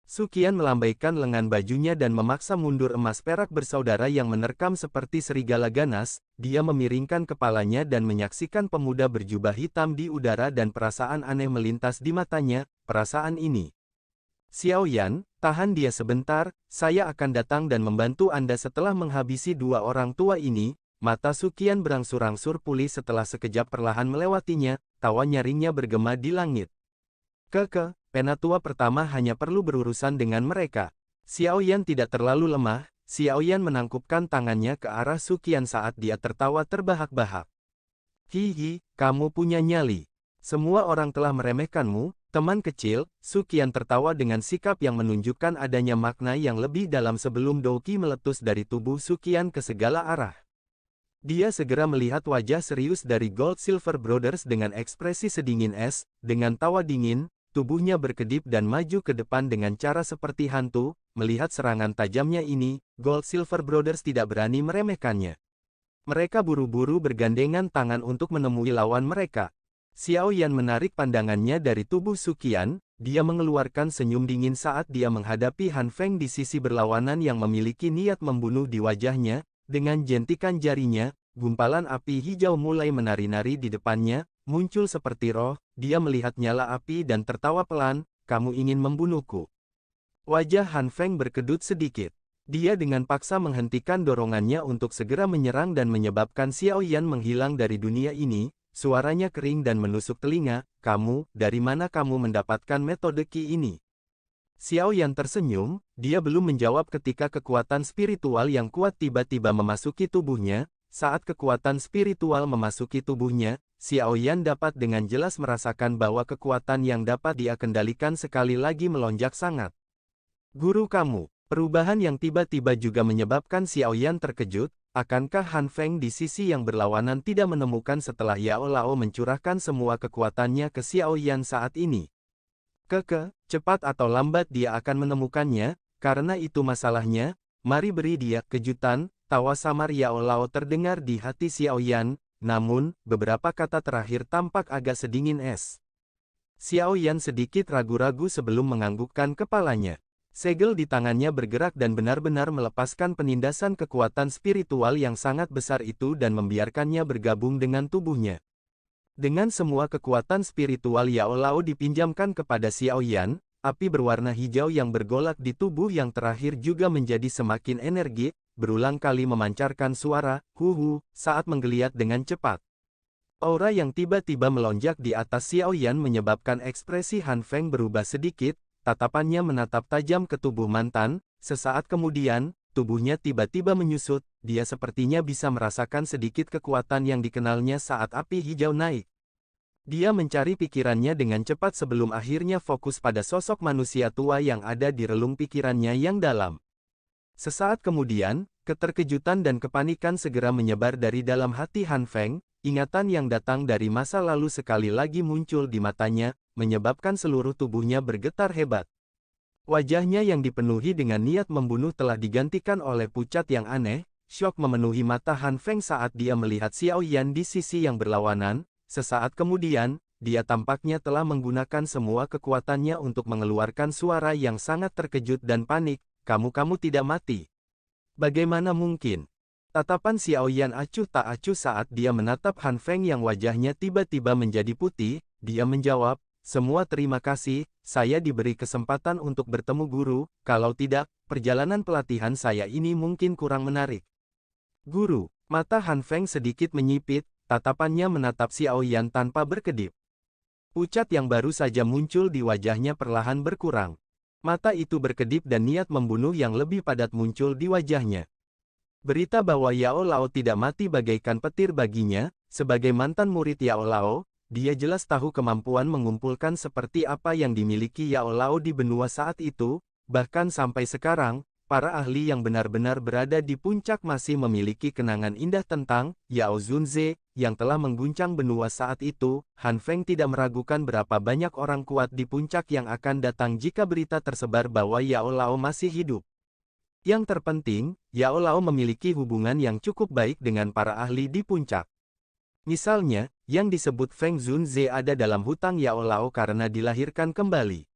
Su Qian melambaikan lengan bajunya dan memaksa mundur emas perak bersaudara yang menerkam seperti serigala ganas, dia memiringkan kepalanya dan menyaksikan pemuda berjubah hitam di udara dan perasaan aneh melintas di matanya, perasaan ini. Xiao Yan, tahan dia sebentar, saya akan datang dan membantu Anda setelah menghabisi dua orang tua ini. Mata Su Qian berangsur-angsur pulih setelah sekejap perlahan melewatinya, tawa nyaringnya bergema di langit. Penatua pertama hanya perlu berurusan dengan mereka. Xiao Yan tidak terlalu lemah, Xiao Yan menangkupkan tangannya ke arah Su Qian saat dia tertawa terbahak-bahak. Hihi, kamu punya nyali. Semua orang telah meremehkanmu, teman kecil. Su Qian tertawa dengan sikap yang menunjukkan adanya makna yang lebih dalam sebelum Douqi meletus dari tubuh Su Qian ke segala arah. Dia segera melihat wajah serius dari Gold Silver Brothers dengan ekspresi sedingin es, dengan tawa dingin, tubuhnya berkedip dan maju ke depan dengan cara seperti hantu. Melihat serangan tajamnya ini, Gold Silver Brothers tidak berani meremehkannya. Mereka buru-buru bergandengan tangan untuk menemui lawan mereka. Xiao Yan menarik pandangannya dari tubuh Su Qian, dia mengeluarkan senyum dingin saat dia menghadapi Han Feng di sisi berlawanan yang memiliki niat membunuh di wajahnya. Dengan jentikan jarinya, gumpalan api hijau mulai menari-nari di depannya, muncul seperti roh. Dia melihat nyala api dan tertawa pelan, "Kamu ingin membunuhku?" Wajah Han Feng berkedut sedikit. Dia dengan paksa menghentikan dorongannya untuk segera menyerang dan menyebabkan Xiao Yan menghilang dari dunia ini. Suaranya kering dan menusuk telinga, "Kamu, dari mana kamu mendapatkan metode Qi ini?" Xiao Yan tersenyum, dia belum menjawab ketika kekuatan spiritual yang kuat tiba-tiba memasuki tubuhnya. Saat kekuatan spiritual memasuki tubuhnya, Xiao Yan dapat dengan jelas merasakan bahwa kekuatan yang dapat dia kendalikan sekali lagi melonjak sangat. "Guru kamu." Perubahan yang tiba-tiba juga menyebabkan Xiao Yan terkejut. Akankah Han Feng di sisi yang berlawanan tidak menemukan setelah Yao Lao mencurahkan semua kekuatannya ke Xiao Yan saat ini? Cepat atau lambat dia akan menemukannya, karena itu masalahnya. Mari beri dia kejutan. Tawa samar Yao Lao terdengar di hati Xiao Yan, namun, beberapa kata terakhir tampak agak sedingin es. Xiao Yan sedikit ragu-ragu sebelum menganggukkan kepalanya. Segel di tangannya bergerak dan benar-benar melepaskan penindasan kekuatan spiritual yang sangat besar itu dan membiarkannya bergabung dengan tubuhnya. Dengan semua kekuatan spiritual Yao Lao dipinjamkan kepada Xiao Yan, api berwarna hijau yang bergolak di tubuh yang terakhir juga menjadi semakin energik, berulang kali memancarkan suara, "Huhu," saat menggeliat dengan cepat. Aura yang tiba-tiba melonjak di atas Xiao Yan menyebabkan ekspresi Han Feng berubah sedikit. Tatapannya menatap tajam ke tubuh mantan. Sesaat kemudian, tubuhnya tiba-tiba menyusut. Dia sepertinya bisa merasakan sedikit kekuatan yang dikenalnya saat api hijau naik. Dia mencari pikirannya dengan cepat sebelum akhirnya fokus pada sosok manusia tua yang ada di relung pikirannya yang dalam. Sesaat kemudian, keterkejutan dan kepanikan segera menyebar dari dalam hati Han Feng. Ingatan yang datang dari masa lalu sekali lagi muncul di matanya, menyebabkan seluruh tubuhnya bergetar hebat. Wajahnya yang dipenuhi dengan niat membunuh telah digantikan oleh pucat yang aneh. Syok memenuhi mata Han Feng saat dia melihat Xiao Yan di sisi yang berlawanan. Sesaat kemudian, dia tampaknya telah menggunakan semua kekuatannya untuk mengeluarkan suara yang sangat terkejut dan panik, Kamu tidak mati. Bagaimana mungkin?" Tatapan Xiao Yan acuh tak acuh saat dia menatap Han Feng yang wajahnya tiba-tiba menjadi putih. Dia menjawab, "Semua terima kasih, saya diberi kesempatan untuk bertemu guru, kalau tidak, perjalanan pelatihan saya ini mungkin kurang menarik." "Guru?" Mata Han Feng sedikit menyipit, tatapannya menatap Xiao Yan tanpa berkedip. Pucat yang baru saja muncul di wajahnya perlahan berkurang. Mata itu berkedip dan niat membunuh yang lebih padat muncul di wajahnya. Berita bahwa Yao Lao tidak mati bagaikan petir baginya. Sebagai mantan murid Yao Lao, dia jelas tahu kemampuan mengumpulkan seperti apa yang dimiliki Yao Lao di benua saat itu. Bahkan sampai sekarang, para ahli yang benar-benar berada di puncak masih memiliki kenangan indah tentang Yao Zunze, yang telah mengguncang benua saat itu. Han Feng tidak meragukan berapa banyak orang kuat di puncak yang akan datang jika berita tersebar bahwa Yao Lao masih hidup. Yang terpenting, Yao Lao memiliki hubungan yang cukup baik dengan para ahli di puncak. Misalnya, yang disebut Feng Zunze ada dalam hutang Yao Lao karena dilahirkan kembali.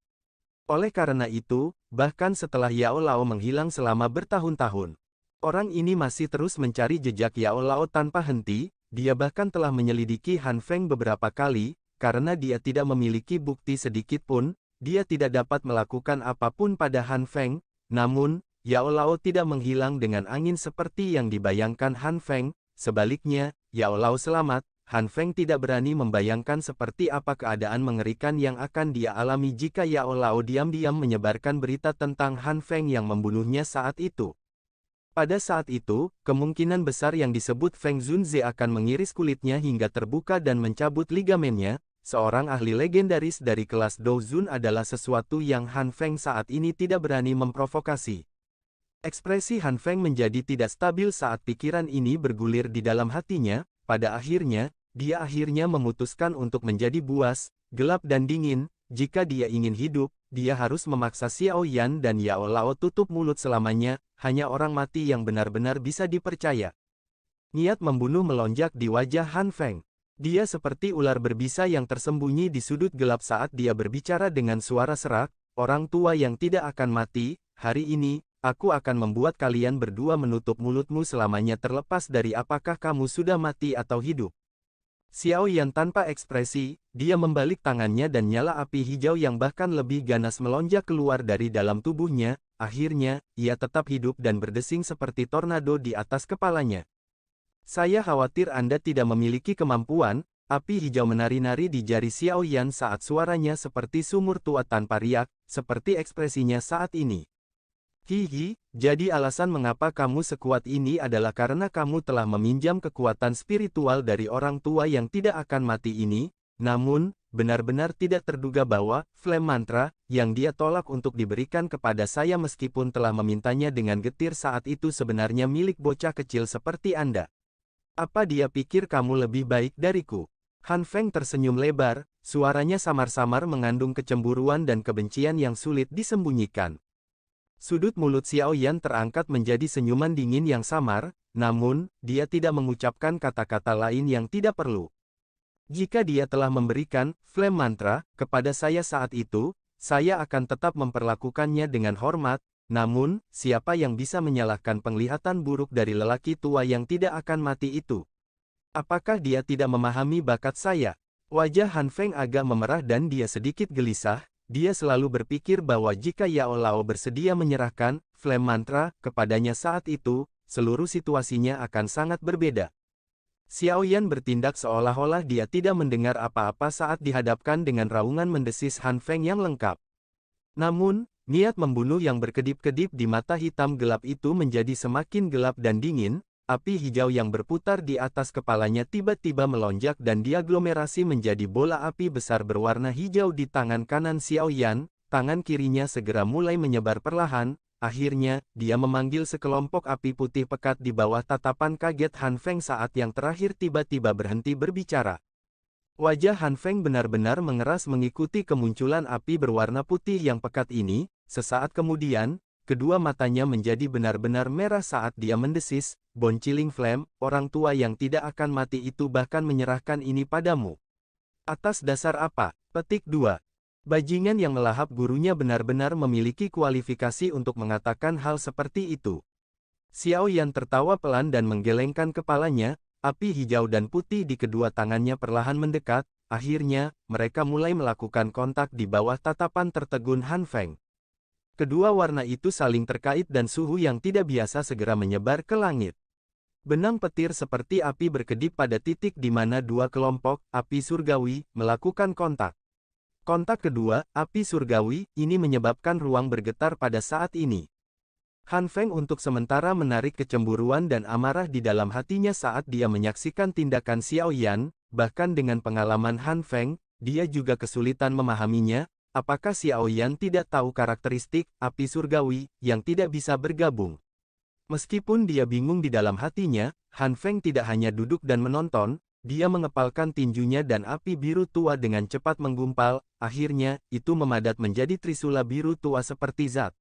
Oleh karena itu, bahkan setelah Yao Lao menghilang selama bertahun-tahun, orang ini masih terus mencari jejak Yao Lao tanpa henti. Dia bahkan telah menyelidiki Han Feng beberapa kali, karena dia tidak memiliki bukti sedikit pun. Dia tidak dapat melakukan apapun pada Han Feng. Namun, Yao Lao tidak menghilang dengan angin seperti yang dibayangkan Han Feng. Sebaliknya, Yao Lao selamat. Han Feng tidak berani membayangkan seperti apa keadaan mengerikan yang akan dia alami jika Yao Lao diam-diam menyebarkan berita tentang Han Feng yang membunuhnya saat itu. Pada saat itu, kemungkinan besar yang disebut Feng Zunze akan mengiris kulitnya hingga terbuka dan mencabut ligamennya. Seorang ahli legendaris dari kelas Douzun adalah sesuatu yang Han Feng saat ini tidak berani memprovokasi. Ekspresi Han Feng menjadi tidak stabil saat pikiran ini bergulir di dalam hatinya. Pada akhirnya, dia akhirnya memutuskan untuk menjadi buas, gelap dan dingin. Jika dia ingin hidup, dia harus memaksa Xiao Yan dan Yao Lao tutup mulut selamanya. Hanya orang mati yang benar-benar bisa dipercaya. Niat membunuh melonjak di wajah Han Feng. Dia seperti ular berbisa yang tersembunyi di sudut gelap saat dia berbicara dengan suara serak, orang tua yang tidak akan mati, hari ini, aku akan membuat kalian berdua menutup mulutmu selamanya terlepas dari apakah kamu sudah mati atau hidup. Xiao Yan tanpa ekspresi, dia membalik tangannya dan nyala api hijau yang bahkan lebih ganas melonjak keluar dari dalam tubuhnya, akhirnya, ia tetap hidup dan berdesing seperti tornado di atas kepalanya. Saya khawatir Anda tidak memiliki kemampuan, api hijau menari-nari di jari Xiao Yan saat suaranya seperti sumur tua tanpa riak, seperti ekspresinya saat ini. Hihi, jadi alasan mengapa kamu sekuat ini adalah karena kamu telah meminjam kekuatan spiritual dari orang tua yang tidak akan mati ini, namun, benar-benar tidak terduga bahwa, flame mantra, yang dia tolak untuk diberikan kepada saya meskipun telah memintanya dengan getir saat itu sebenarnya milik bocah kecil seperti Anda. Apa dia pikir kamu lebih baik dariku? Han Feng tersenyum lebar, suaranya samar-samar mengandung kecemburuan dan kebencian yang sulit disembunyikan. Sudut mulut Xiao Yan terangkat menjadi senyuman dingin yang samar, namun, dia tidak mengucapkan kata-kata lain yang tidak perlu. Jika dia telah memberikan flame mantra kepada saya saat itu, saya akan tetap memperlakukannya dengan hormat. Namun, siapa yang bisa menyalahkan penglihatan buruk dari lelaki tua yang tidak akan mati itu? Apakah dia tidak memahami bakat saya? Wajah Han Feng agak memerah dan dia sedikit gelisah. Dia selalu berpikir bahwa jika Yao Lao bersedia menyerahkan flame mantra kepadanya saat itu, seluruh situasinya akan sangat berbeda. Xiao Yan bertindak seolah-olah dia tidak mendengar apa-apa saat dihadapkan dengan raungan mendesis Han Feng yang lengkap. Namun, niat membunuh yang berkedip-kedip di mata hitam gelap itu menjadi semakin gelap dan dingin, api hijau yang berputar di atas kepalanya tiba-tiba melonjak dan diaglomerasi menjadi bola api besar berwarna hijau di tangan kanan Xiao Yan, tangan kirinya segera mulai menyebar perlahan, akhirnya, dia memanggil sekelompok api putih pekat di bawah tatapan kaget Han Feng saat yang terakhir tiba-tiba berhenti berbicara. Wajah Han Feng benar-benar mengeras mengikuti kemunculan api berwarna putih yang pekat ini, sesaat kemudian, kedua matanya menjadi benar-benar merah saat dia mendesis, "Bonciling Flame, orang tua yang tidak akan mati itu bahkan menyerahkan ini padamu. Atas dasar apa?" Petik 2. Bajingan yang melahap gurunya benar-benar memiliki kualifikasi untuk mengatakan hal seperti itu. Xiao Yan tertawa pelan dan menggelengkan kepalanya. Api hijau dan putih di kedua tangannya perlahan mendekat, akhirnya, mereka mulai melakukan kontak di bawah tatapan tertegun Han Feng. Kedua warna itu saling terkait dan suhu yang tidak biasa segera menyebar ke langit. Benang petir seperti api berkedip pada titik di mana dua kelompok, api surgawi, melakukan kontak. Kontak kedua, api surgawi, ini menyebabkan ruang bergetar pada saat ini. Han Feng untuk sementara menarik kecemburuan dan amarah di dalam hatinya saat dia menyaksikan tindakan Xiao Yan, bahkan dengan pengalaman Han Feng, dia juga kesulitan memahaminya, apakah Xiao Yan tidak tahu karakteristik api surgawi yang tidak bisa bergabung. Meskipun dia bingung di dalam hatinya, Han Feng tidak hanya duduk dan menonton, dia mengepalkan tinjunya dan api biru tua dengan cepat menggumpal, akhirnya, itu memadat menjadi trisula biru tua seperti zat.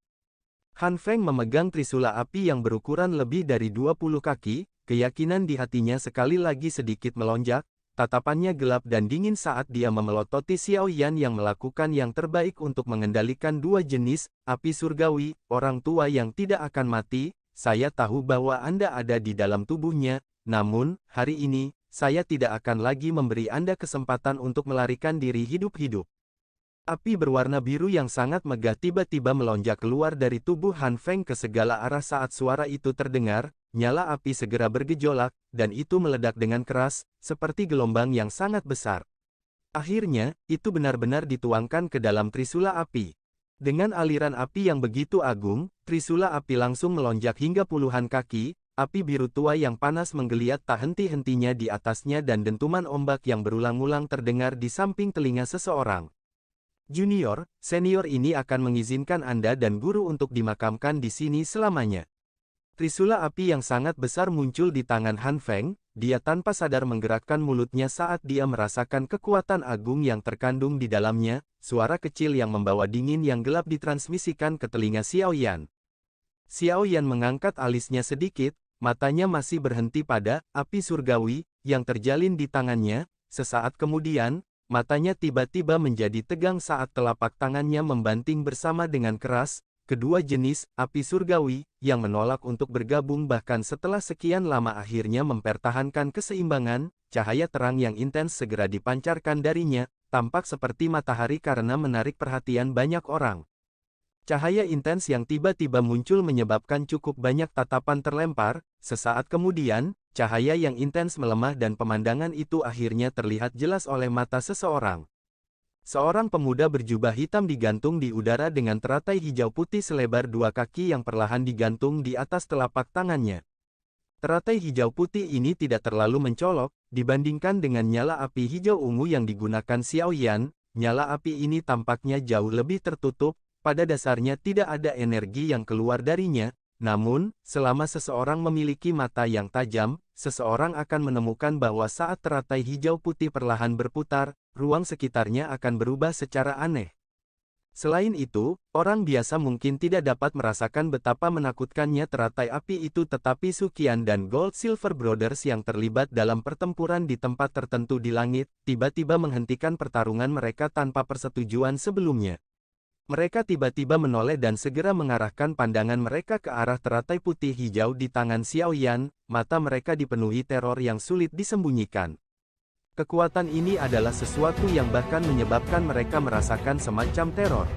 Han Feng memegang trisula api yang berukuran lebih dari 20 kaki, keyakinan di hatinya sekali lagi sedikit melonjak, tatapannya gelap dan dingin saat dia memelototi Xiao Yan yang melakukan yang terbaik untuk mengendalikan dua jenis, api surgawi, orang tua yang tidak akan mati. Saya tahu bahwa Anda ada di dalam tubuhnya, namun, hari ini, saya tidak akan lagi memberi Anda kesempatan untuk melarikan diri hidup-hidup. Api berwarna biru yang sangat megah tiba-tiba melonjak keluar dari tubuh Han Feng ke segala arah saat suara itu terdengar, nyala api segera bergejolak, dan itu meledak dengan keras, seperti gelombang yang sangat besar. Akhirnya, itu benar-benar dituangkan ke dalam trisula api. Dengan aliran api yang begitu agung, trisula api langsung melonjak hingga puluhan kaki, api biru tua yang panas menggeliat tak henti-hentinya di atasnya dan dentuman ombak yang berulang-ulang terdengar di samping telinga seseorang. Junior, senior ini akan mengizinkan Anda dan guru untuk dimakamkan di sini selamanya. Trisula api yang sangat besar muncul di tangan Han Feng, dia tanpa sadar menggerakkan mulutnya saat dia merasakan kekuatan agung yang terkandung di dalamnya, suara kecil yang membawa dingin yang gelap ditransmisikan ke telinga Xiao Yan. Xiao Yan mengangkat alisnya sedikit, matanya masih berhenti pada api surgawi yang terjalin di tangannya. Sesaat kemudian, matanya tiba-tiba menjadi tegang saat telapak tangannya membanting bersama dengan keras. Kedua jenis api surgawi yang menolak untuk bergabung bahkan setelah sekian lama akhirnya mempertahankan keseimbangan. Cahaya terang yang intens segera dipancarkan darinya, tampak seperti matahari karena menarik perhatian banyak orang. Cahaya intens yang tiba-tiba muncul menyebabkan cukup banyak tatapan terlempar. Sesaat kemudian, cahaya yang intens melemah dan pemandangan itu akhirnya terlihat jelas oleh mata seseorang. Seorang pemuda berjubah hitam digantung di udara dengan teratai hijau putih selebar 2 kaki yang perlahan digantung di atas telapak tangannya. Teratai hijau putih ini tidak terlalu mencolok, dibandingkan dengan nyala api hijau ungu yang digunakan Xiao Yan. Nyala api ini tampaknya jauh lebih tertutup, pada dasarnya tidak ada energi yang keluar darinya. Namun, selama seseorang memiliki mata yang tajam, seseorang akan menemukan bahwa saat teratai hijau putih perlahan berputar, ruang sekitarnya akan berubah secara aneh. Selain itu, orang biasa mungkin tidak dapat merasakan betapa menakutkannya teratai api itu, tetapi Su Qian dan Gold Silver Brothers yang terlibat dalam pertempuran di tempat tertentu di langit, tiba-tiba menghentikan pertarungan mereka tanpa persetujuan sebelumnya. Mereka tiba-tiba menoleh dan segera mengarahkan pandangan mereka ke arah teratai putih hijau di tangan Xiao Yan. Mata mereka dipenuhi teror yang sulit disembunyikan. Kekuatan ini adalah sesuatu yang bahkan menyebabkan mereka merasakan semacam teror.